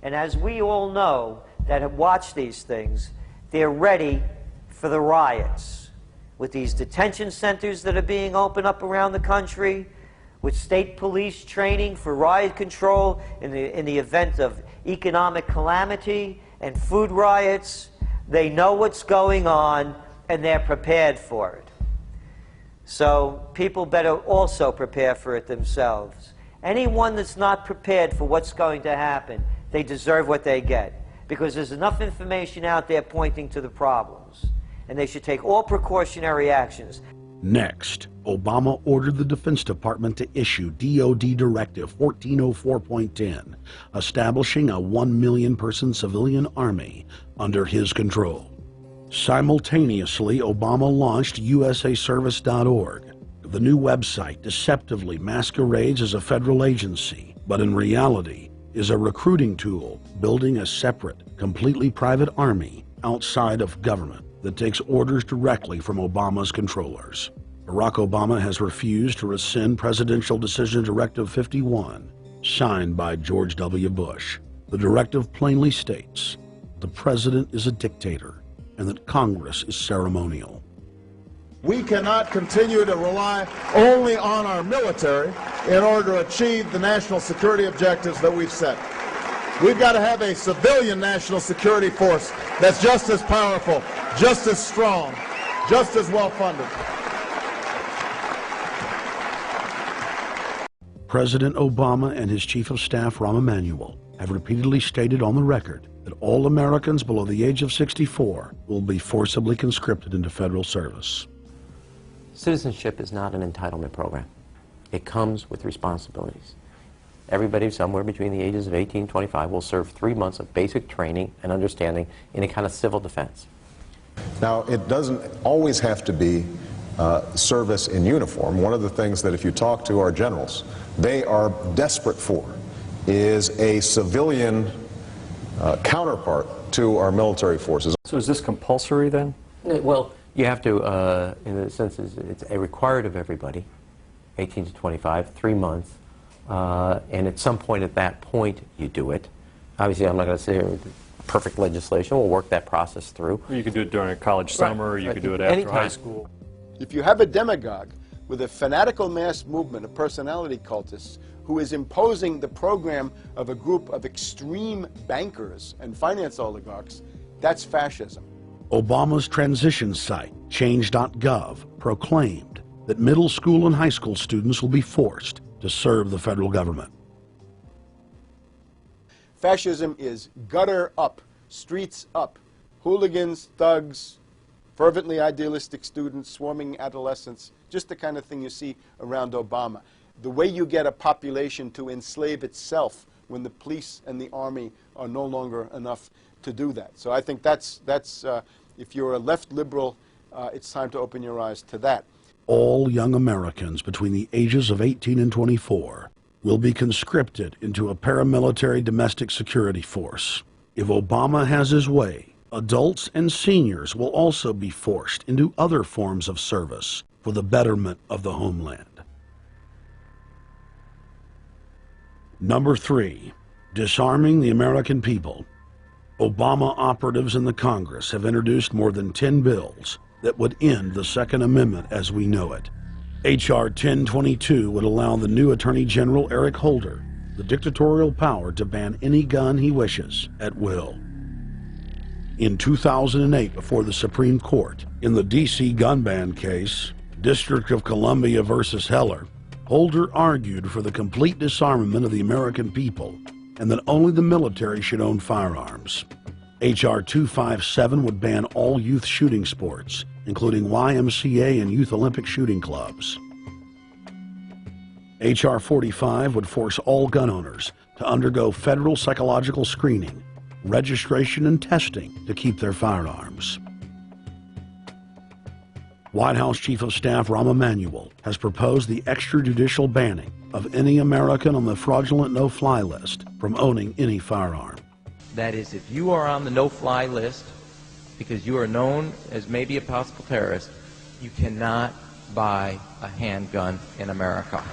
And as we all know that have watched these things, they're ready for the riots. With these detention centers that are being opened up around the country, with state police training for riot control in the event of economic calamity and food riots, they know what's going on and they're prepared for it. So people better also prepare for it themselves. Anyone that's not prepared for what's going to happen, they deserve what they get, because there's enough information out there pointing to the problems, and they should take all precautionary actions. Next, Obama ordered the Defense Department to issue DoD Directive 1404.10, establishing a 1 million person civilian army under his control. Simultaneously, Obama launched USAService.org. The new website deceptively masquerades as a federal agency, but in reality is a recruiting tool building a separate, completely private army outside of government that takes orders directly from Obama's controllers. Barack Obama has refused to rescind Presidential Decision Directive 51, signed by George W. Bush. The directive plainly states the president is a dictator and that Congress is ceremonial. We cannot continue to rely only on our military in order to achieve the national security objectives that we've set. We've got to have a civilian national security force that's just as powerful, just as strong, just as well funded. President Obama and his Chief of Staff, Rahm Emanuel, have repeatedly stated on the record that all Americans below the age of 64 will be forcibly conscripted into federal service. Citizenship is not an entitlement program. It comes with responsibilities. Everybody somewhere between the ages of 18 and 25 will serve 3 months of basic training and understanding in a kind of civil defense. Now, it doesn't always have to be service in uniform. One of the things that if you talk to our generals, they are desperate for is a civilian counterpart to our military forces. So is this compulsory then? Well, you have to, in the sense, it's a required of everybody, 18 to 25, 3 months. And at some point, at that point, you do it. Obviously, I'm not going to say perfect legislation. We'll work that process through. Or you could do it during a college summer, or you could do it after high school. If you have a demagogue with a fanatical mass movement of personality cultists who is imposing the program of a group of extreme bankers and finance oligarchs, that's fascism. Obama's transition site, change.gov, proclaimed that middle school and high school students will be forced to serve the federal government. Fascism is gutter up, streets up, hooligans, thugs, fervently idealistic students, swarming adolescents, just the kind of thing you see around Obama. The way you get a population to enslave itself when the police and the army are no longer enough to do that. So I think that's if you're a left liberal, it's time to open your eyes to that. All young Americans between the ages of 18 and 24 will be conscripted into a paramilitary domestic security force. If Obama has his way, adults and seniors will also be forced into other forms of service for the betterment of the homeland. Number 3, disarming the American people. Obama operatives in the Congress have introduced more than 10 bills that would end the Second Amendment as we know it. H.R. 1022 would allow the new Attorney General Eric Holder the dictatorial power to ban any gun he wishes at will. In 2008, before the Supreme Court, in the D.C. gun ban case, District of Columbia versus Heller, Holder argued for the complete disarmament of the American people and that only the military should own firearms. H.R. 257 would ban all youth shooting sports, including YMCA and Youth Olympic shooting clubs. H.R. 45 would force all gun owners to undergo federal psychological screening, registration, and testing to keep their firearms. White House Chief of Staff Rahm Emanuel has proposed the extrajudicial banning of any American on the fraudulent no-fly list from owning any firearm. That is, if you are on the no-fly list because you are known as maybe a possible terrorist, you cannot buy a handgun in America.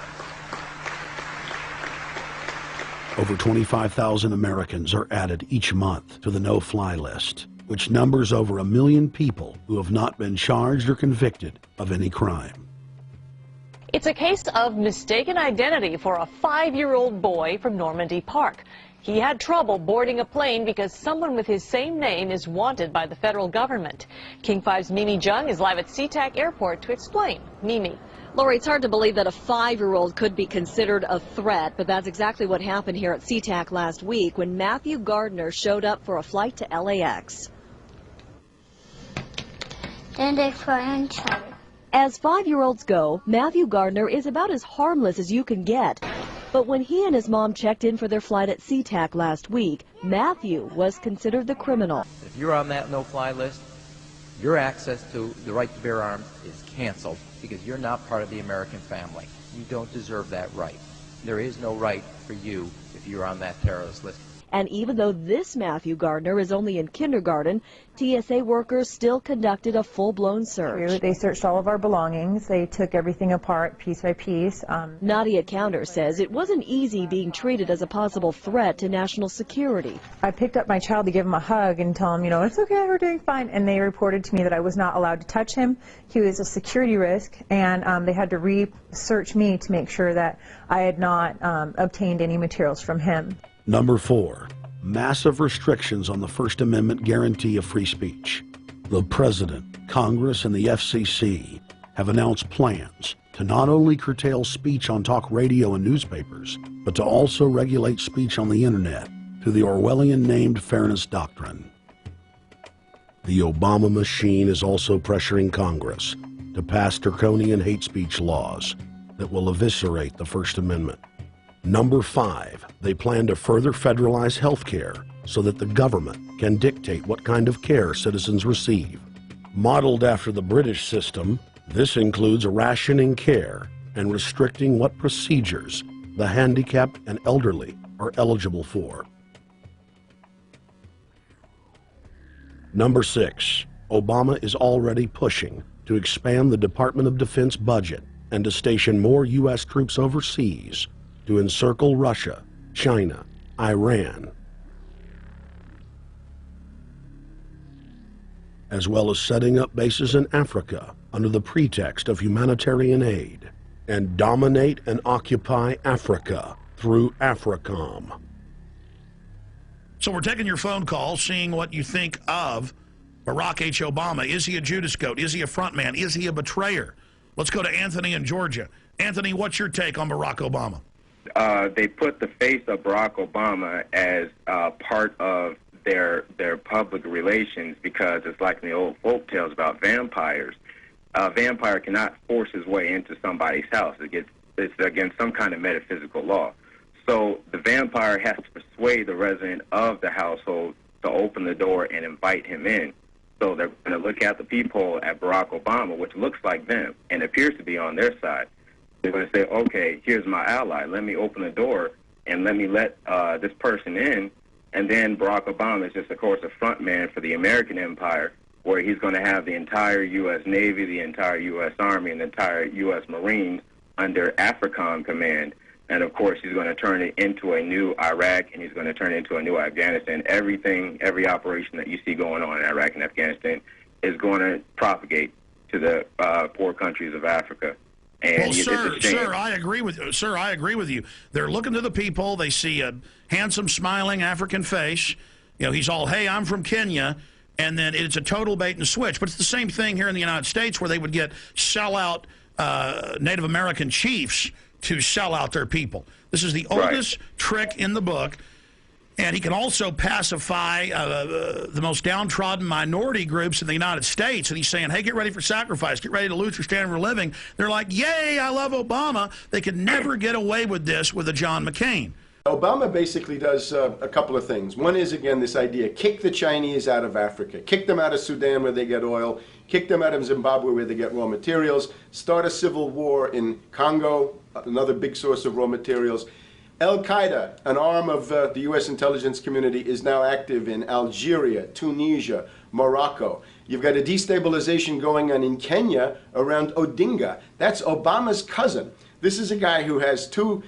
Over 25,000 Americans are added each month to the no-fly list, which numbers over 1 million people who have not been charged or convicted of any crime. It's a case of mistaken identity for a 5-year-old boy from Normandy Park. He had trouble boarding a plane because someone with his same name is wanted by the federal government. King 5's Mimi Jung is live at SeaTac Airport to explain. Mimi. Lori, it's hard to believe that a 5-year-old could be considered a threat, but that's exactly what happened here at SeaTac last week when Matthew Gardner showed up for a flight to LAX. Then they fly in China. As 5-year-olds go, Matthew Gardner is about as harmless as you can get. But when he and his mom checked in for their flight at SeaTac last week, Matthew was considered the criminal. If you're on that no-fly list, your access to the right to bear arms is canceled because you're not part of the American family. You don't deserve that right. There is no right for you if you're on that terrorist list. And even though this Matthew Gardner is only in kindergarten, TSA workers still conducted a full-blown search. They searched all of our belongings. They took everything apart piece by piece. Nadia Counter says it wasn't easy being treated as a possible threat to national security. I picked up my child to give him a hug and tell him, it's okay, we're doing fine. And they reported to me that I was not allowed to touch him. He was a security risk, and they had to research me to make sure that I had not obtained any materials from him. Number 4, massive restrictions on the First Amendment guarantee of free speech. The President, Congress, and the FCC have announced plans to not only curtail speech on talk radio and newspapers, but to also regulate speech on the Internet through the Orwellian-named Fairness Doctrine. The Obama machine is also pressuring Congress to pass draconian hate speech laws that will eviscerate the First Amendment. Number 5, they plan to further federalize health care so that the government can dictate what kind of care citizens receive. Modeled after the British system, this includes rationing care and restricting what procedures the handicapped and elderly are eligible for. Number 6, Obama is already pushing to expand the Department of Defense budget and to station more U.S. troops overseas to encircle Russia, China, Iran, as well as setting up bases in Africa under the pretext of humanitarian aid, and dominate and occupy Africa through AFRICOM. So we're taking your phone call, seeing what you think of Barack H. Obama. Is he a Judas goat? Is he a front man? Is he a betrayer? Let's go to Anthony in Georgia. Anthony, what's your take on Barack Obama? They put the face of Barack Obama as part of their public relations because it's like in the old folk tales about vampires. A vampire cannot force his way into somebody's house. It's against some kind of metaphysical law. So the vampire has to persuade the resident of the household to open the door and invite him in. So they're going to look at the peephole at Barack Obama, which looks like them and appears to be on their side. They're going to say, okay, here's my ally. Let me open the door and let me let this person in. And then Barack Obama is just, of course, a front man for the American empire, where he's going to have the entire U.S. Navy, the entire U.S. Army, and the entire U.S. Marines under AFRICOM command. And, of course, he's going to turn it into a new Iraq, and he's going to turn it into a new Afghanistan. Every operation that you see going on in Iraq and Afghanistan is going to propagate to the poor countries of Africa. And well, sir, I agree with you. Sir, I agree with you. They're looking to the people. They see a handsome, smiling African face. You know, he's all, hey, I'm from Kenya. And then it's a total bait and switch. But it's the same thing here in the United States where they would get sellout Native American chiefs to sell out their people. This is the oldest trick in the book. And he can also pacify the most downtrodden minority groups in the United States. And he's saying, hey, get ready for sacrifice. Get ready to lose your standard of living. They're like, yay, I love Obama. They could never get away with this with a John McCain. Obama basically does a couple of things. One is, again, this idea, kick the Chinese out of Africa. Kick them out of Sudan where they get oil. Kick them out of Zimbabwe where they get raw materials. Start a civil war in Congo, another big source of raw materials. Al-Qaeda, an arm of the U.S. intelligence community, is now active in Algeria, Tunisia, Morocco. You've got a destabilization going on in Kenya around Odinga. That's Obama's cousin. This is a guy who has two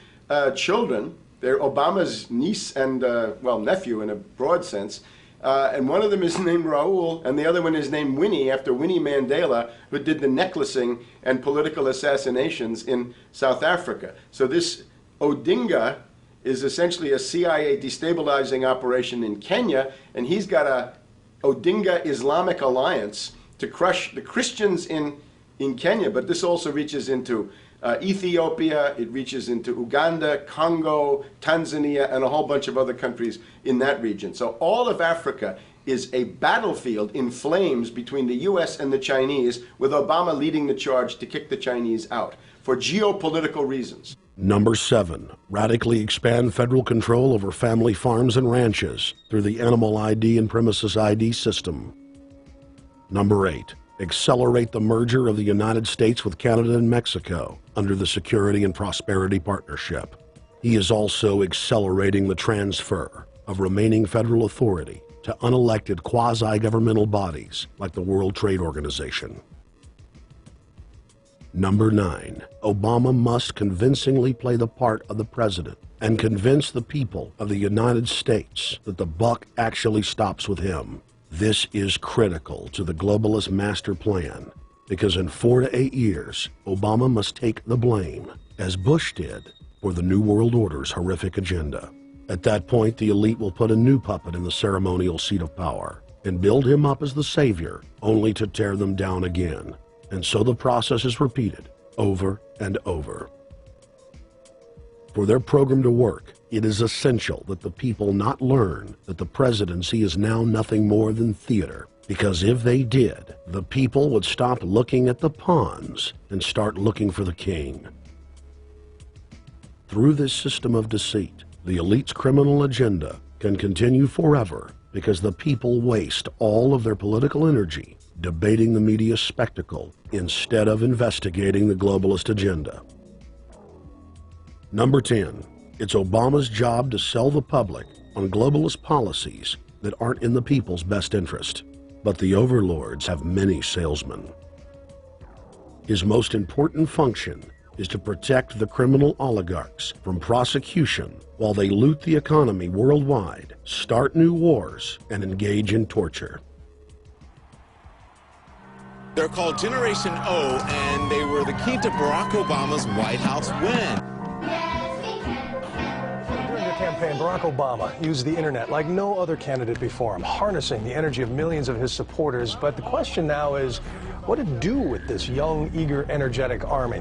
children. They're Obama's niece and, well, nephew in a broad sense. And one of them is named Raul, and the other one is named Winnie, after Winnie Mandela, who did the necklacing and political assassinations in South Africa. So this Odinga is essentially a CIA destabilizing operation in Kenya, and he's got a Odinga Islamic Alliance to crush the Christians in Kenya, but this also reaches into Ethiopia, it reaches into Uganda, Congo, Tanzania, and a whole bunch of other countries in that region. So all of Africa is a battlefield in flames between the U.S. and the Chinese, with Obama leading the charge to kick the Chinese out for geopolitical reasons. Number 7, radically expand federal control over family farms and ranches through the Animal ID and Premises ID system. Number 8, accelerate the merger of the United States with Canada and Mexico under the Security and Prosperity Partnership. He is also accelerating the transfer of remaining federal authority to unelected quasi-governmental bodies like the World Trade Organization. Number 9, Obama must convincingly play the part of the president and convince the people of the United States that the buck actually stops with him. This is critical to the globalist master plan, because in 4 to 8 years, Obama must take the blame, as Bush did, for the New World Order's horrific agenda. At that point, the elite will put a new puppet in the ceremonial seat of power and build him up as the savior, only to tear them down again. And so the process is repeated over and over. For their program to work, it is essential that the people not learn that the presidency is now nothing more than theater, because if they did, the people would stop looking at the pawns and start looking for the king. Through this system of deceit, the elite's criminal agenda can continue forever because the people waste all of their political energy debating the media spectacle instead of investigating the globalist agenda. Number 10, it's Obama's job to sell the public on globalist policies that aren't in the people's best interest. But the overlords have many salesmen. His most important function is to protect the criminal oligarchs from prosecution while they loot the economy worldwide, start new wars, and engage in torture. They're called Generation O, and they were the key to Barack Obama's White House win. During their campaign, Barack Obama used the internet like no other candidate before him, harnessing the energy of millions of his supporters. But the question now is, what to do with this young, eager, energetic army?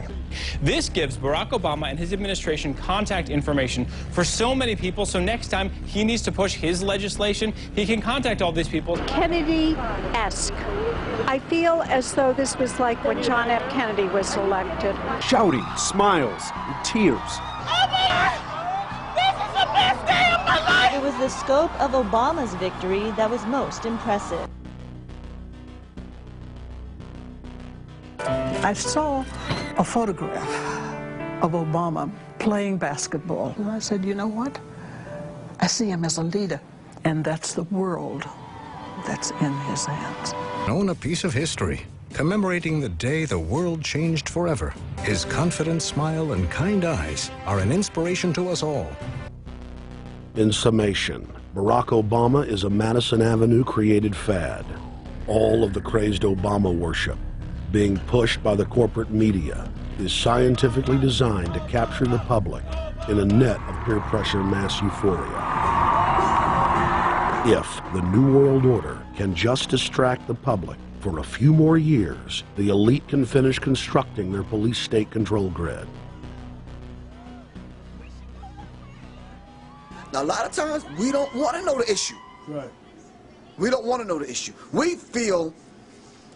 This gives Barack Obama and his administration contact information for so many people, so next time he needs to push his legislation, he can contact all these people. Kennedy-esque. I feel as though this was like when John F. Kennedy was elected. Shouting, smiles, and tears. It was the scope of Obama's victory that was most impressive. I saw a photograph of Obama playing basketball, and I said, you know what? I see him as a leader, and that's the world that's in his hands. Own a piece of history, commemorating the day the world changed forever. His confident smile and kind eyes are an inspiration to us all. In summation, Barack Obama is a Madison Avenue created fad. All of the crazed Obama worship, being pushed by the corporate media, is scientifically designed to capture the public in a net of peer pressure mass euphoria. If the New World Order can just distract the public for a few more years, the elite can finish constructing their police state control grid. Now, a lot of times, we don't want to know the issue. Right. We don't want to know the issue. We feel,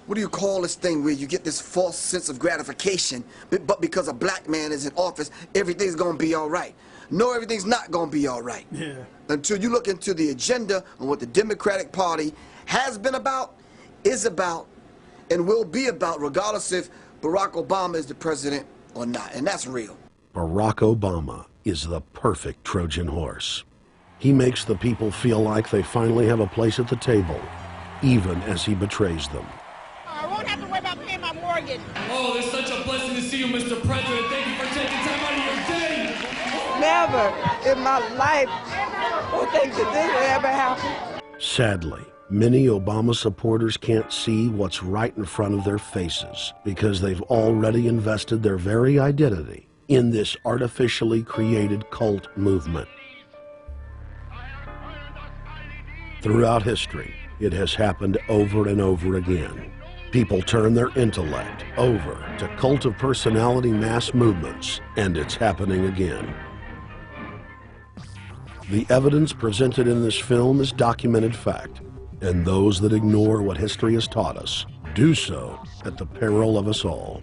what do you call this thing where you get this false sense of gratification, but because a black man is in office, everything's going to be all right. No, everything's not going to be all right. Yeah. Until you look into the agenda on what the Democratic Party has been about, is about, and will be about, regardless if Barack Obama is the president or not. And that's real. Barack Obama is the perfect Trojan horse. He makes the people feel like they finally have a place at the table, even as he betrays them. I won't have to worry about paying my mortgage. Oh, it's such a blessing to see you, Mr. President. Thank you for taking time out of your day. Never in my life would think that this would ever happen. Sadly, many Obama supporters can't see what's right in front of their faces because they've already invested their very identity in this artificially created cult movement. Throughout history, it has happened over and over again. People turn their intellect over to cult of personality mass movements, and it's happening again. The evidence presented in this film is documented fact. And those that ignore what history has taught us do so at the peril of us all.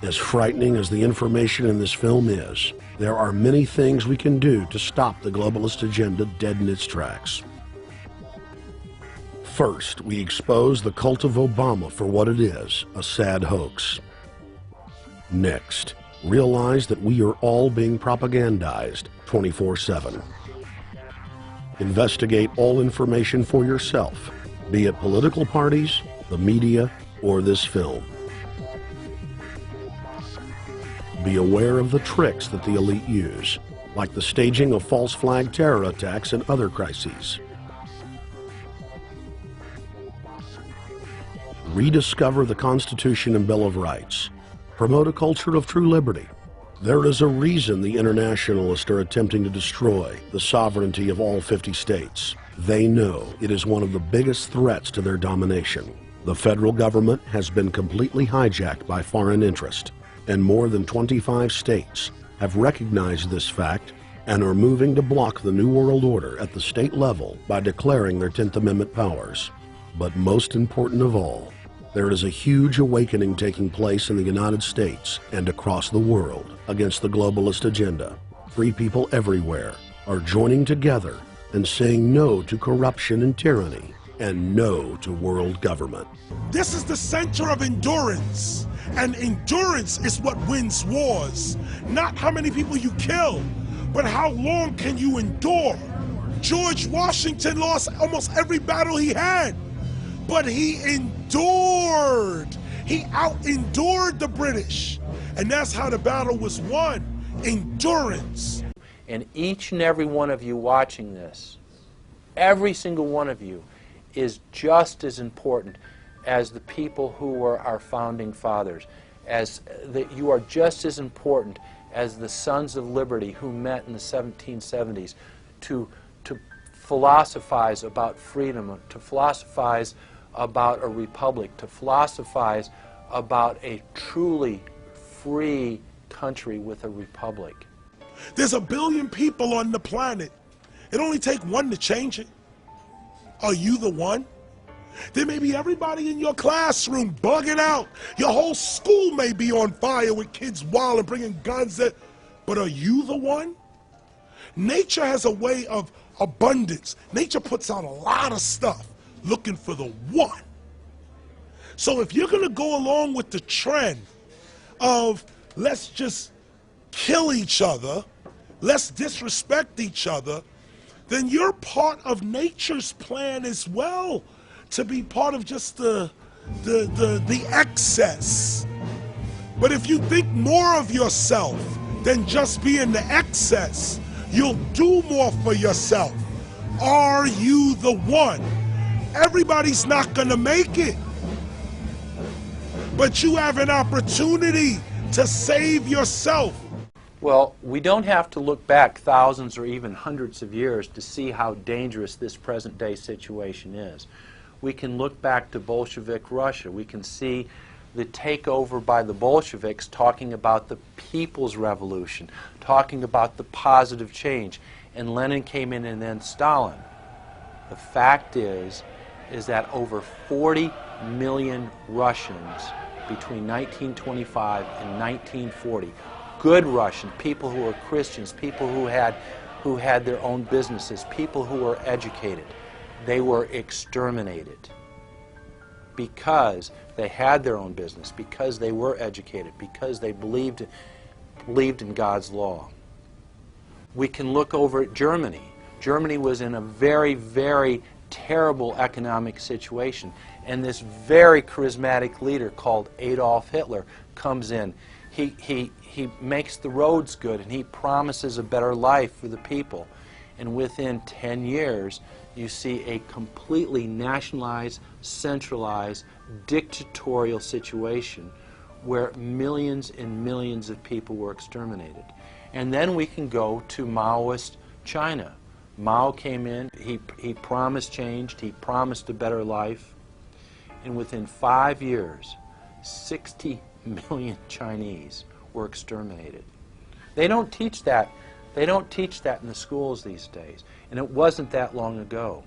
As frightening as the information in this film is, there are many things we can do to stop the globalist agenda dead in its tracks. First, we expose the cult of Obama for what it is, a sad hoax. Next, realize that we are all being propagandized 24/7. Investigate all information for yourself, be it political parties, the media, or this film. Be aware of the tricks that the elite use, like the staging of false flag terror attacks and other crises. Rediscover the Constitution and Bill of Rights. Promote a culture of true liberty. There is a reason the internationalists are attempting to destroy the sovereignty of all 50 states. They know it is one of the biggest threats to their domination. The federal government has been completely hijacked by foreign interest, and more than 25 states have recognized this fact and are moving to block the New World Order at the state level by declaring their 10th Amendment powers. But most important of all, there is a huge awakening taking place in the United States and across the world against the globalist agenda. Free people everywhere are joining together and saying no to corruption and tyranny and no to world government. This is the center of endurance, and endurance is what wins wars. Not how many people you kill, but how long can you endure. George Washington lost almost every battle he had, but he endured. He out-endured the British. And that's how the battle was won, endurance. And each and every one of you watching this, every single one of you, is just as important as the people who were our founding fathers. As that you are just as important as the Sons of Liberty who met in the 1770s to philosophize about freedom, to philosophize about a republic, to philosophize about a truly free country with a republic. There's 1 billion people on the planet. It only takes one to change it. Are you the one? There may be everybody in your classroom bugging out. Your whole school may be on fire with kids wild and bringing guns at, but are you the one? Nature has a way of abundance. Nature puts out a lot of stuff looking for the one. So if you're going to go along with the trend of let's just kill each other, let's disrespect each other, then you're part of nature's plan as well, to be part of just the excess. But if you think more of yourself than just being the excess, you'll do more for yourself. Are you the one? Everybody's not gonna make it, but you have an opportunity to save yourself. Well, we don't have to look back thousands or even hundreds of years to see how dangerous this present-day situation is. We can look back to Bolshevik Russia. We can see the takeover by the Bolsheviks talking about the people's revolution, talking about the positive change. And Lenin came in and then Stalin. The fact is that over 40 million Russians between 1925 and 1940, good Russians, people who were Christians, people who had their own businesses, people who were educated, they were exterminated because they had their own business, because they were educated, because they believed in God's law. We can look over at Germany. Germany was in a very, very terrible economic situation, and this very charismatic leader called Adolf Hitler comes in. He makes the roads good, and he promises a better life for the people. And within 10 years, you see a completely nationalized, centralized, dictatorial situation where millions and millions of people were exterminated. And then we can go to Maoist China. Mao came in, he promised change, he promised a better life, and within 5 years, 60 million Chinese were exterminated. They don't teach that. They don't teach that in the schools these days, and it wasn't that long ago.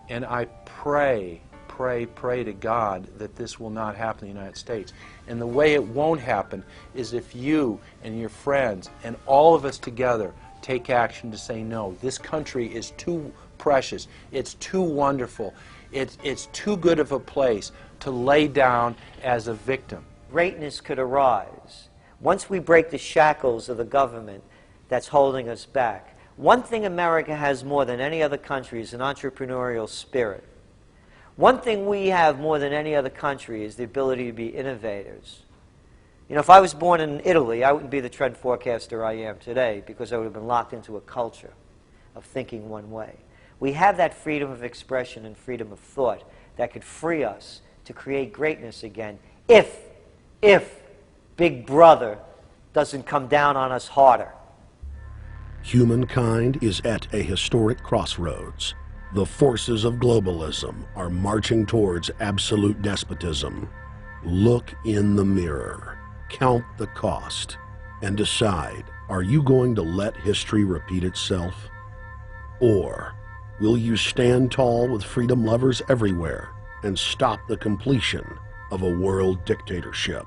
And I pray to God that this will not happen in the United States. And the way it won't happen is if you and your friends and all of us together take action to say no. This country is too precious. It's too wonderful. It's too good of a place to lay down as a victim. Greatness could arise once we break the shackles of the government that's holding us back. One thing America has more than any other country is an entrepreneurial spirit. One thing we have more than any other country is the ability to be innovators. You know, if I was born in Italy, I wouldn't be the trend forecaster I am today because I would have been locked into a culture of thinking one way. We have that freedom of expression and freedom of thought that could free us to create greatness again if Big Brother doesn't come down on us harder. Humankind is at a historic crossroads. The forces of globalism are marching towards absolute despotism. Look in the mirror, count the cost, and decide, are you going to let history repeat itself? Or will you stand tall with freedom lovers everywhere and stop the completion of a world dictatorship?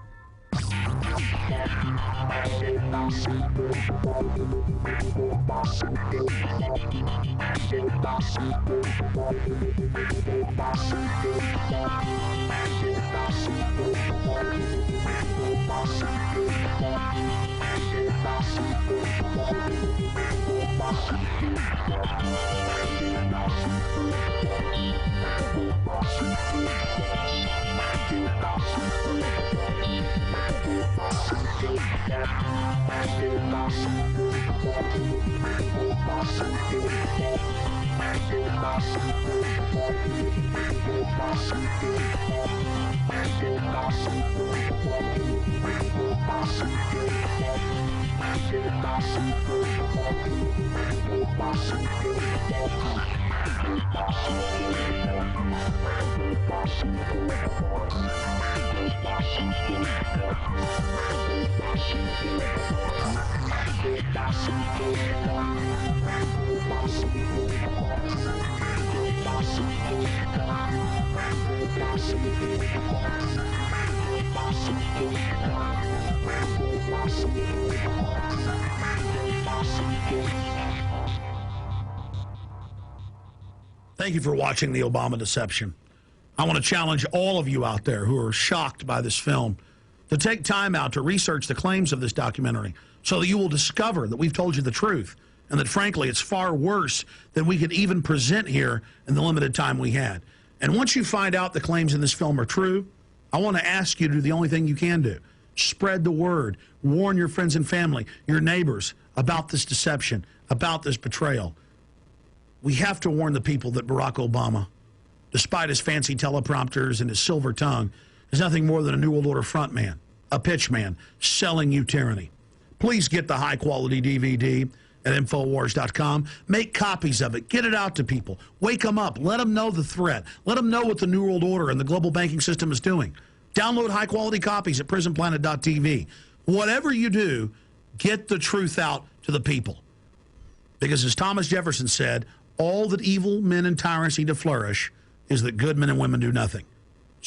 Thank you for watching The Obama Deception. I want to challenge all of you out there who are shocked by this film to take time out to research the claims of this documentary so that you will discover that we've told you the truth and that, frankly, it's far worse than we could even present here in the limited time we had. And once you find out the claims in this film are true, I want to ask you to do the only thing you can do. Spread the word. Warn your friends and family, your neighbors, about this deception, about this betrayal. We have to warn the people that Barack Obama, despite his fancy teleprompters and his silver tongue, is nothing more than a New World Order front man, a pitch man, selling you tyranny. Please get the high-quality DVD at Infowars.com. Make copies of it. Get it out to people. Wake them up. Let them know the threat. Let them know what the New World Order and the global banking system is doing. Download high-quality copies at PrisonPlanet.tv. Whatever you do, get the truth out to the people. Because as Thomas Jefferson said, all that evil men and tyrants need to flourish is that good men and women do nothing.